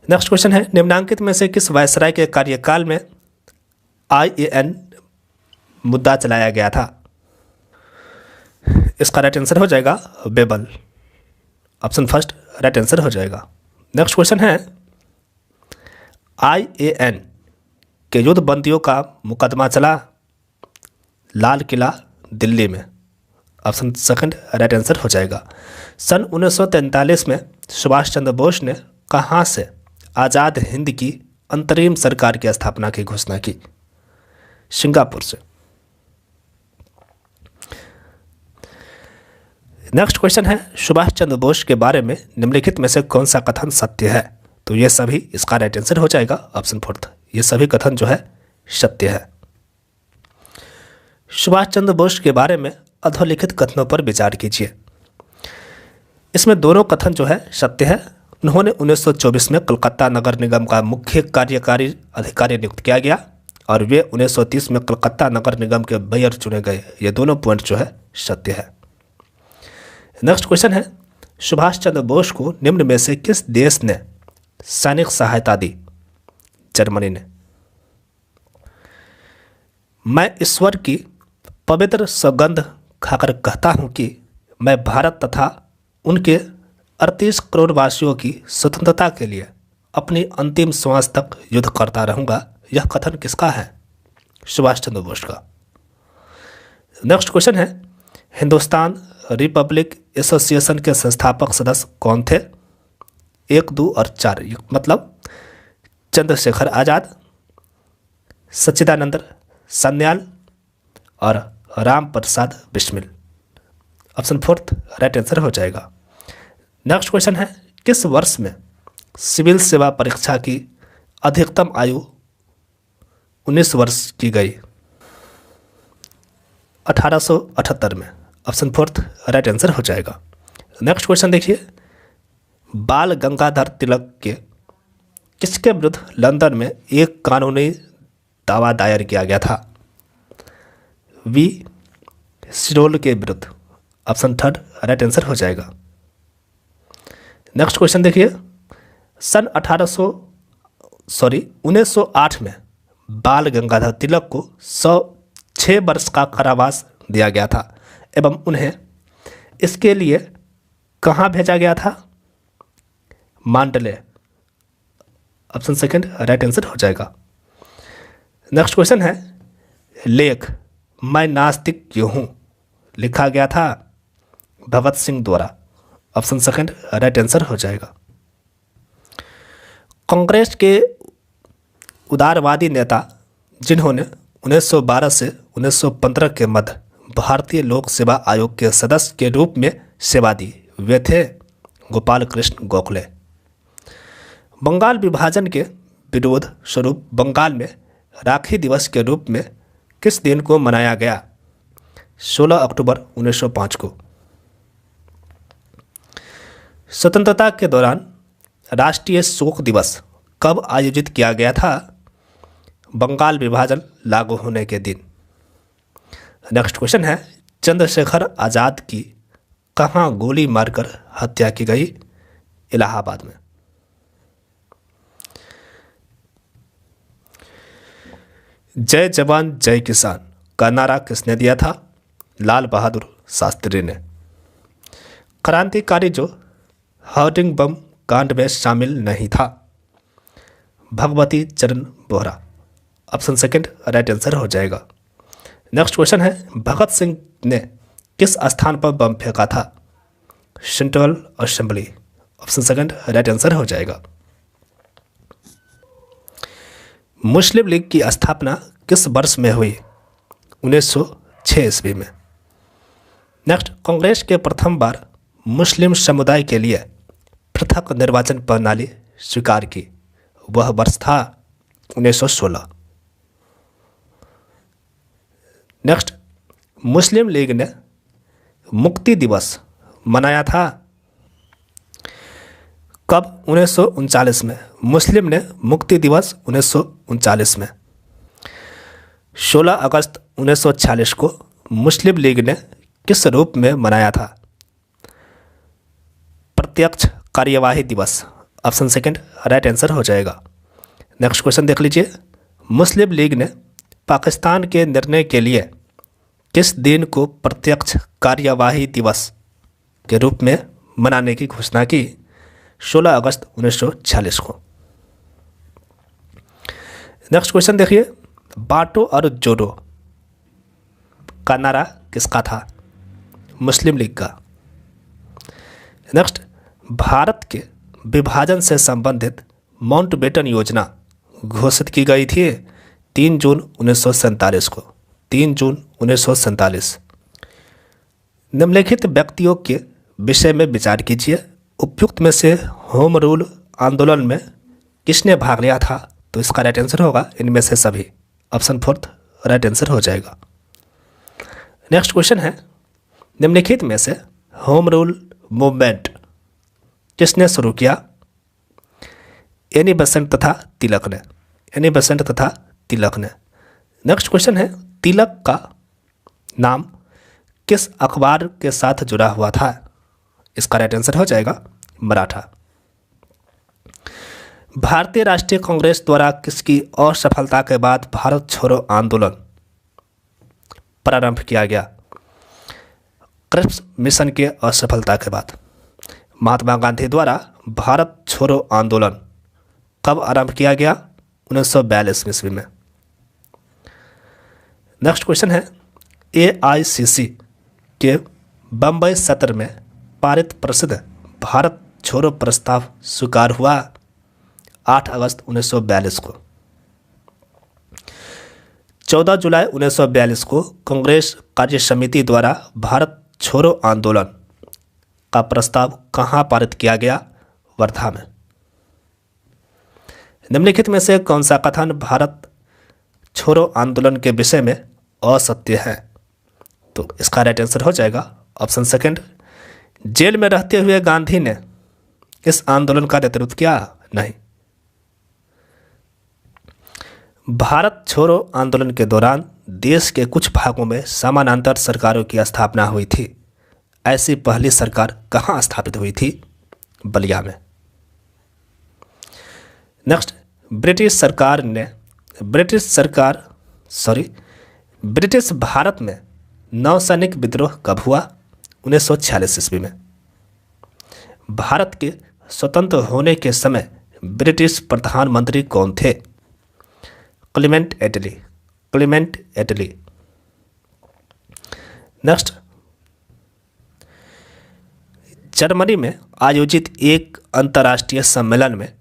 नेक्स्ट क्वेश्चन है, निम्नांकित में से किस वायसराय के कार्यकाल में IAN मुद्दा चलाया गया था? इसका राइट आंसर हो जाएगा बेबल, ऑप्शन फर्स्ट राइट आंसर हो जाएगा। नेक्स्ट क्वेश्चन है, IAN के युद्धबंदियों का मुकदमा चला लाल किला दिल्ली में, ऑप्शन सेकंड राइट आंसर हो जाएगा। सन 1943 में सुभाष चंद्र बोस ने कहाँ से आज़ाद हिंद की अंतरिम सरकार की स्थापना की घोषणा की? सिंगापुर से। नेक्स्ट क्वेश्चन है, सुभाष चंद्र बोस के बारे में निम्नलिखित में से कौन सा कथन सत्य है? तो ये सभी, इसका राइट आंसर हो जाएगा ऑप्शन फोर्थ, ये सभी कथन जो है सत्य है। सुभाष चंद्र बोस के बारे में अधोलिखित कथनों पर विचार कीजिए। इसमें दोनों कथन जो है सत्य है। उन्होंने 1924 में कलकत्ता नगर निगम का मुख्य कार्यकारी अधिकारी नियुक्त किया गया और वे 1930 में कलकत्ता नगर निगम के मेयर चुने गए। ये दोनों पॉइंट जो है सत्य है। नेक्स्ट क्वेश्चन है, सुभाष चंद्र बोस को निम्न में से किस देश ने सैनिक सहायता दी? जर्मनी ने। मैं ईश्वर की पवित्र सौगंध खाकर कहता हूं कि मैं भारत तथा उनके 38 करोड़ वासियों की स्वतंत्रता के लिए अपनी अंतिम श्वास तक युद्ध करता रहूंगा। यह कथन किसका है? सुभाष चंद्र बोस का। नेक्स्ट क्वेश्चन है, हिंदुस्तान रिपब्लिक एसोसिएशन के संस्थापक सदस्य कौन थे? 1, 2 और 4, मतलब चंद्रशेखर आज़ाद, सच्चिदानंद सान्याल और Ram Prasad Bismil. Option 4 right answer हो जाएगा। नेक्स्ट क्वेश्चन है, किस वर्ष में सिविल सेवा परीक्षा की अधिकतम आयु 19 वर्ष की गई? 1878 में। ऑप्शन 4 राइट आंसर हो जाएगा। नेक्स्ट क्वेश्चन देखिए, बाल गंगाधर तिलक के किसके विरुद्ध लंदन में एक कानूनी दावा दायर किया गया था? वी सिरोल के विरुद्ध। ऑप्शन 3 राइट आंसर हो जाएगा। नेक्स्ट क्वेश्चन देखिए, सन 1908 में बाल गंगाधर तिलक को 106 वर्ष का कारावास दिया गया था एवं उन्हें इसके लिए कहाँ भेजा गया था? मांडले। ऑप्शन 2 राइट आंसर हो जाएगा। नेक्स्ट क्वेश्चन है, लेख मैं नास्तिक क्यों हूँ लिखा गया था भगत सिंह द्वारा। ऑप्शन 2 राइट आंसर हो जाएगा। कांग्रेस के उदारवादी नेता जिन्होंने 1912 से 1915 के मध्य भारतीय लोक सेवा आयोग के सदस्य के रूप में सेवा दी, वे थे गोपाल कृष्ण गोखले। बंगाल विभाजन के विरोध स्वरूप बंगाल में राखी दिवस के रूप में किस दिन को मनाया गया? 16 अक्टूबर 1905 को। स्वतंत्रता के दौरान राष्ट्रीय शोक दिवस कब आयोजित किया गया था? बंगाल विभाजन लागू होने के दिन। नेक्स्ट क्वेश्चन है, चंद्रशेखर आज़ाद की कहाँ गोली मारकर हत्या की गई? इलाहाबाद में। जय जवान जय किसान का नारा किसने दिया था? लाल बहादुर शास्त्री ने। क्रांतिकारी जो हाउडिंग बम कांड में शामिल नहीं था? भगवती चरण बोहरा। ऑप्शन 2 राइट आंसर हो जाएगा। नेक्स्ट क्वेश्चन है, भगत सिंह ने किस स्थान पर बम फेंका था? Central assembly. Option 2 right answer हो जाएगा। मुस्लिम लीग की स्थापना किस वर्ष में हुई? 1906 ईस्वी में। नेक्स्ट, कांग्रेस के प्रथम बार मुस्लिम समुदाय के लिए पृथक निर्वाचन प्रणाली स्वीकार की, वह वर्ष था 1916। नेक्स्ट, मुस्लिम लीग ने मुक्ति दिवस मनाया था कब? 1939 में। मुस्लिम ने मुक्ति दिवस 1939 में। 16 अगस्त 1946 को मुस्लिम लीग ने किस रूप में मनाया था? प्रत्यक्ष कार्यवाही दिवस। ऑप्शन 2 राइट आंसर हो जाएगा। नेक्स्ट क्वेश्चन देख लीजिए, मुस्लिम लीग ने पाकिस्तान के निर्णय के लिए किस दिन को प्रत्यक्ष कार्यवाही दिवस के रूप में मनाने की घोषणा की? 16 अगस्त 1946 को। नेक्स्ट क्वेश्चन देखिए, बांटो और जोड़ो का नारा किसका था? मुस्लिम लीग का। नेक्स्ट, भारत के विभाजन से संबंधित माउंटबेटन योजना घोषित की गई थी 3 जून 1947 को। 3 जून 1947। निम्नलिखित व्यक्तियों के विषय में विचार कीजिए, उपयुक्त में से होम रूल आंदोलन में किसने भाग लिया था? तो इसका राइट आंसर होगा इनमें से सभी। ऑप्शन 4 राइट आंसर हो जाएगा। नेक्स्ट क्वेश्चन है, निम्नलिखित में से होम रूल मूवमेंट किसने शुरू किया? एनी बेसेंट तथा तिलक ने। एनी बेसेंट तथा तिलक ने। नेक्स्ट क्वेश्चन है, तिलक का नाम किस अखबार के साथ जुड़ा हुआ था? इसका राइट आंसर हो जाएगा मराठा। भारतीय राष्ट्रीय कांग्रेस द्वारा किसकी असफलता के बाद भारत छोड़ो आंदोलन प्रारंभ किया गया? क्रिप्स मिशन के असफलता के बाद। महात्मा गांधी द्वारा भारत छोड़ो आंदोलन कब आरंभ किया गया? 1942 ईस्वी में। नेक्स्ट क्वेश्चन है, AICC के बम्बई सत्र में पारित प्रसिद्ध भारत छोड़ो प्रस्ताव स्वीकार हुआ? 8 अगस्त 1942 को। 14 जुलाई 1942 को कांग्रेस कार्य समिति द्वारा भारत छोड़ो आंदोलन का प्रस्ताव कहाँ पारित किया गया? वर्धा में। निम्नलिखित में से कौन सा कथन भारत छोड़ो आंदोलन के विषय में असत्य है? तो इसका राइट आंसर हो जाएगा ऑप्शन सेकंड, जेल में रहते हुए गांधी ने इस आंदोलन का नेतृत्व किया? नहीं। भारत छोड़ो आंदोलन के दौरान देश के कुछ भागों में समानांतर सरकारों की स्थापना हुई थी। ऐसी पहली सरकार कहाँ स्थापित हुई थी? बलिया में। नेक्स्ट, ब्रिटिश भारत में नौसैनिक विद्रोह कब हुआ? 1946 ईस्वी में। भारत के स्वतंत्र होने के समय ब्रिटिश प्रधानमंत्री कौन थे? क्लीमेंट एटली। नेक्स्ट, जर्मनी में आयोजित एक अंतर्राष्ट्रीय सम्मेलन में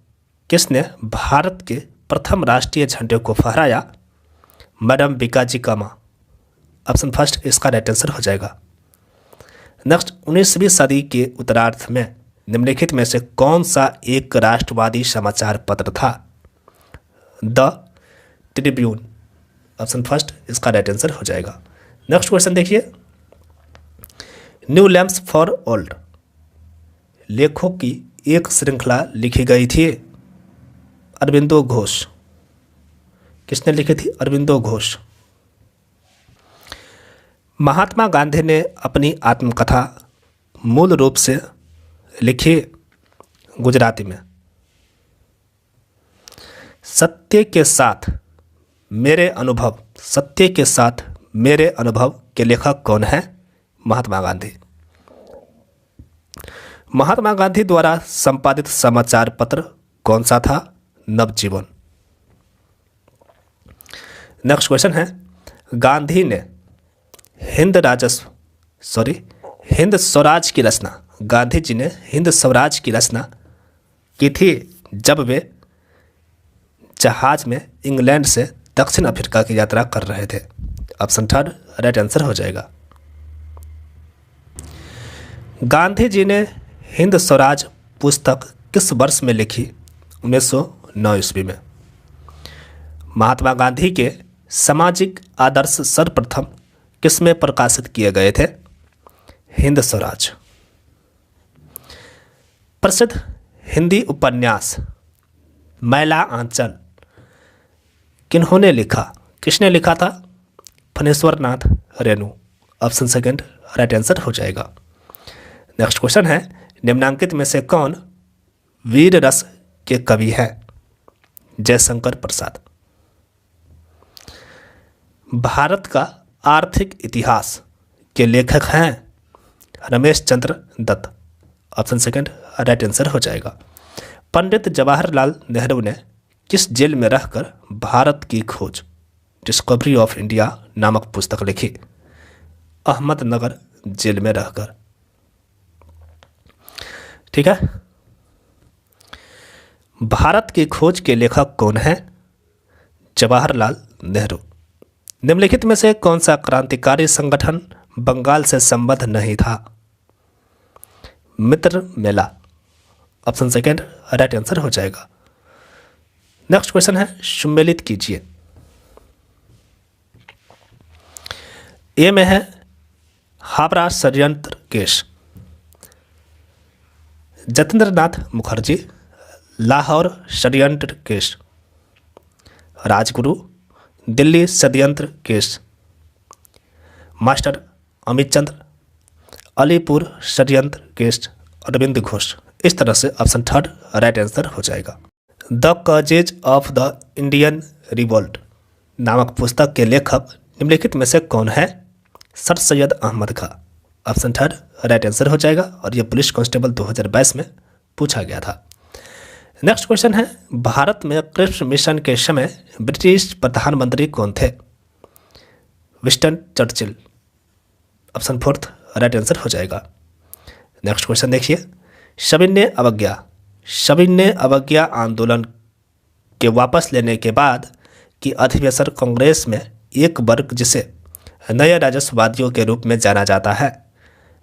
किसने भारत के प्रथम राष्ट्रीय झंडे को फहराया? मैडम बीकाजी कामा। ऑप्शन फर्स्ट इसका राइट आंसर हो जाएगा। नेक्स्ट, 19वीं सदी के उत्तरार्ध में निम्नलिखित में से कौन सा एक राष्ट्रवादी समाचार पत्र था? The Tribune. ऑप्शन फर्स्ट इसका राइट आंसर हो जाएगा। नेक्स्ट क्वेश्चन देखिए, न्यू लैम्प्स फॉर ओल्ड लेखों की एक श्रृंखला लिखी गई थी। अरविंदो घोष। किसने लिखी थी? अरविंदो घोष। महात्मा गांधी ने अपनी आत्मकथा मूल रूप से लिखी गुजराती में। सत्य के साथ मेरे अनुभव के लेखक कौन है? महात्मा गांधी। महात्मा गांधी द्वारा संपादित समाचार पत्र कौन सा था? नवजीवन। नेक्स्ट क्वेश्चन है, गांधी ने हिंद स्वराज की रचना, गांधी जी ने हिंद स्वराज की रचना की थी जब वे जहाज में इंग्लैंड से दक्षिण अफ्रीका की यात्रा कर रहे थे। ऑप्शन थर्ड राइट आंसर हो जाएगा। गांधी जी ने हिंद स्वराज पुस्तक किस वर्ष में लिखी? 1909 ईस्वी में। महात्मा गांधी के सामाजिक आदर्श सर्वप्रथम किस में प्रकाशित किए गए थे? हिंद स्वराज। प्रसिद्ध हिंदी उपन्यास मैला आंचल किन्होंने लिखा? किसने लिखा था? Phanishwar Nath Renu. Option second right answer हो जाएगा। नेक्स्ट क्वेश्चन है, निम्नांकित में से कौन वीर रस के कवि हैं? जयशंकर प्रसाद। भारत का आर्थिक इतिहास के लेखक हैं? Ramesh Chandra Dutt. Option second right answer हो जाएगा। पंडित जवाहरलाल नेहरू ने किस जेल में रहकर भारत की खोज डिस्कवरी ऑफ इंडिया नामक पुस्तक लिखी? अहमदनगर जेल में रहकर। ठीक है, भारत की खोज के लेखक कौन हैं? जवाहरलाल नेहरू। निम्नलिखित में से कौन सा क्रांतिकारी संगठन बंगाल से संबद्ध नहीं था? मित्र मेला। ऑप्शन सेकंड राइट आंसर हो जाएगा। नेक्स्ट क्वेश्चन है, सम्मिलित कीजिए। ए में है हावड़ा षड्यंत्र केस, जतेंद्रनाथ मुखर्जी, लाहौर षड्यंत्र केस, राजगुरु, दिल्ली षड्यंत्र केस, मास्टर अमित चंद्र, अलीपुर षड्यंत्र केस, अरविंद घोष। इस तरह से ऑप्शन थर्ड राइट आंसर हो जाएगा। The causes of the Indian revolt नामक पुस्तक के लेखक निम्नलिखित में से कौन है? सर सैयद अहमद खां। ऑप्शन थर्ड राइट आंसर हो जाएगा और यह पुलिस कांस्टेबल 2022 में पूछा गया था। नेक्स्ट क्वेश्चन है, भारत में क्रिप्स मिशन के समय ब्रिटिश प्रधानमंत्री कौन थे? Winston Churchill. Option fourth right answer हो जाएगा। नेक्स्ट क्वेश्चन देखिए, सविनय अवज्ञा आंदोलन के वापस लेने के बाद की अधिवेशन कांग्रेस में एक वर्ग जिसे नए राजस्ववादियों के रूप में जाना जाता है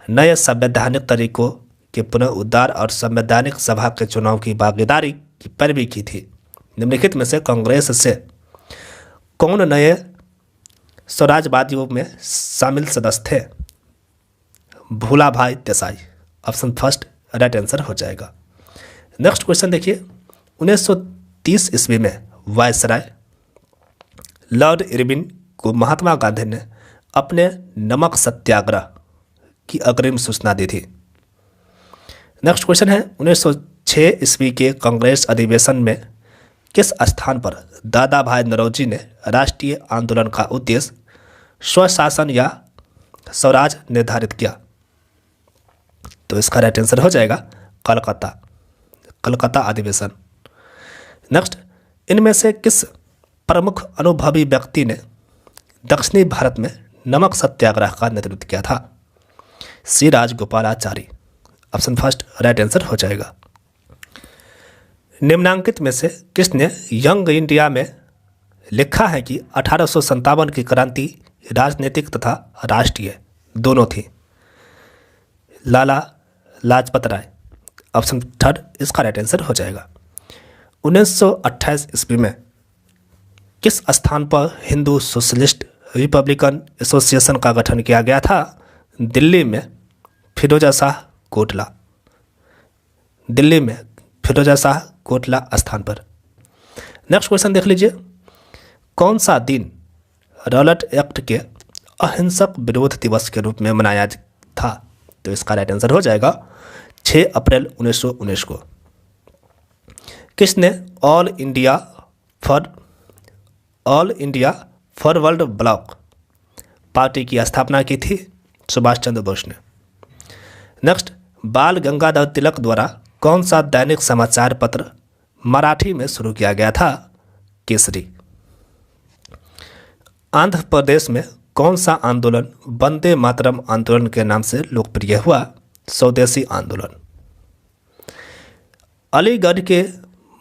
नए संवैधानिक तरीकों के पुनरुद्धार और संवैधानिक सभा के चुनाव की भागीदारी की पैरवी की थी। निम्नलिखित में से कांग्रेस से कौन नए स्वराजवादियों में शामिल सदस्य थे? Bhulabhai Desai. Option first right answer हो जाएगा। नेक्स्ट क्वेश्चन देखिए, 1930 ईस्वी में वायसराय लॉर्ड इरविन को महात्मा गांधी ने अपने नमक सत्याग्रह की अग्रिम सूचना दी थी। नेक्स्ट क्वेश्चन है, 1906 ईस्वी के कांग्रेस अधिवेशन में किस स्थान पर दादा भाई नौरोजी ने राष्ट्रीय आंदोलन का उद्देश्य स्वशासन या स्वराज निर्धारित किया? तो इसका राइट आंसर हो जाएगा कलकत्ता अधिवेशन। नेक्स्ट, इनमें से किस प्रमुख अनुभवी व्यक्ति ने दक्षिणी भारत में नमक सत्याग्रह का नेतृत्व किया था? C Rajagopalachari. Option first right answer हो जाएगा। निम्नांकित में से किसने यंग इंडिया में लिखा है कि 1857 की क्रांति राजनीतिक तथा राष्ट्रीय दोनों थी? लाला लाजपत राय। ऑप्शन थर्ड इसका राइट आंसर हो जाएगा। 1928 ईस्वी में किस स्थान पर हिंदू सोशलिस्ट रिपब्लिकन एसोसिएशन का गठन किया गया था? दिल्ली में फिरोजा शाह कोटला। दिल्ली में फिरोजा शाह कोटला स्थान पर। नेक्स्ट क्वेश्चन देख लीजिए, कौन सा दिन रॉलेट एक्ट के अहिंसक विरोध दिवस के रूप में मनाया था? तो इसका राइट आंसर हो जाएगा 6 अप्रैल 1919 को। किसने all India forward block party की स्थापना की थी? सुभाष चंद्र बोस ने। नेक्स्ट, बाल गंगाधर तिलक द्वारा कौन सा दैनिक समाचार पत्र मराठी में शुरू किया गया था? केसरी। आंध्र प्रदेश में कौन सा आंदोलन वंदे मातरम आंदोलन के नाम से लोकप्रिय हुआ? स्वदेशी आंदोलन। अलीगढ़ के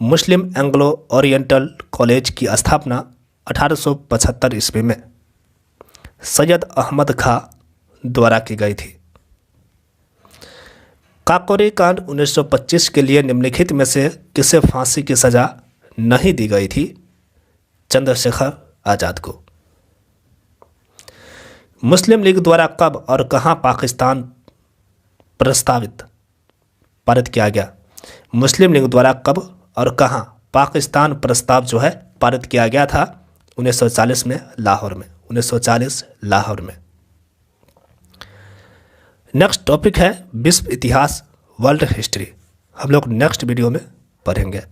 मुस्लिम एंग्लो ओरिएंटल कॉलेज की स्थापना 1875 ईस्वी में सैयद अहमद खां द्वारा की गई थी। काकोरी कांड 1925 के लिए निम्नलिखित में से किसे फांसी की सजा नहीं दी गई थी? चंद्रशेखर आज़ाद को। मुस्लिम लीग द्वारा कब और कहां पाकिस्तान पारित किया गया? मुस्लिम लीग द्वारा कब और कहां पाकिस्तान प्रस्ताव जो है पारित किया गया था? 1940 में लाहौर में। 1940 लाहौर में। नेक्स्ट टॉपिक है विश्व इतिहास वर्ल्ड हिस्ट्री। हम लोग नेक्स्ट वीडियो में पढ़ेंगे।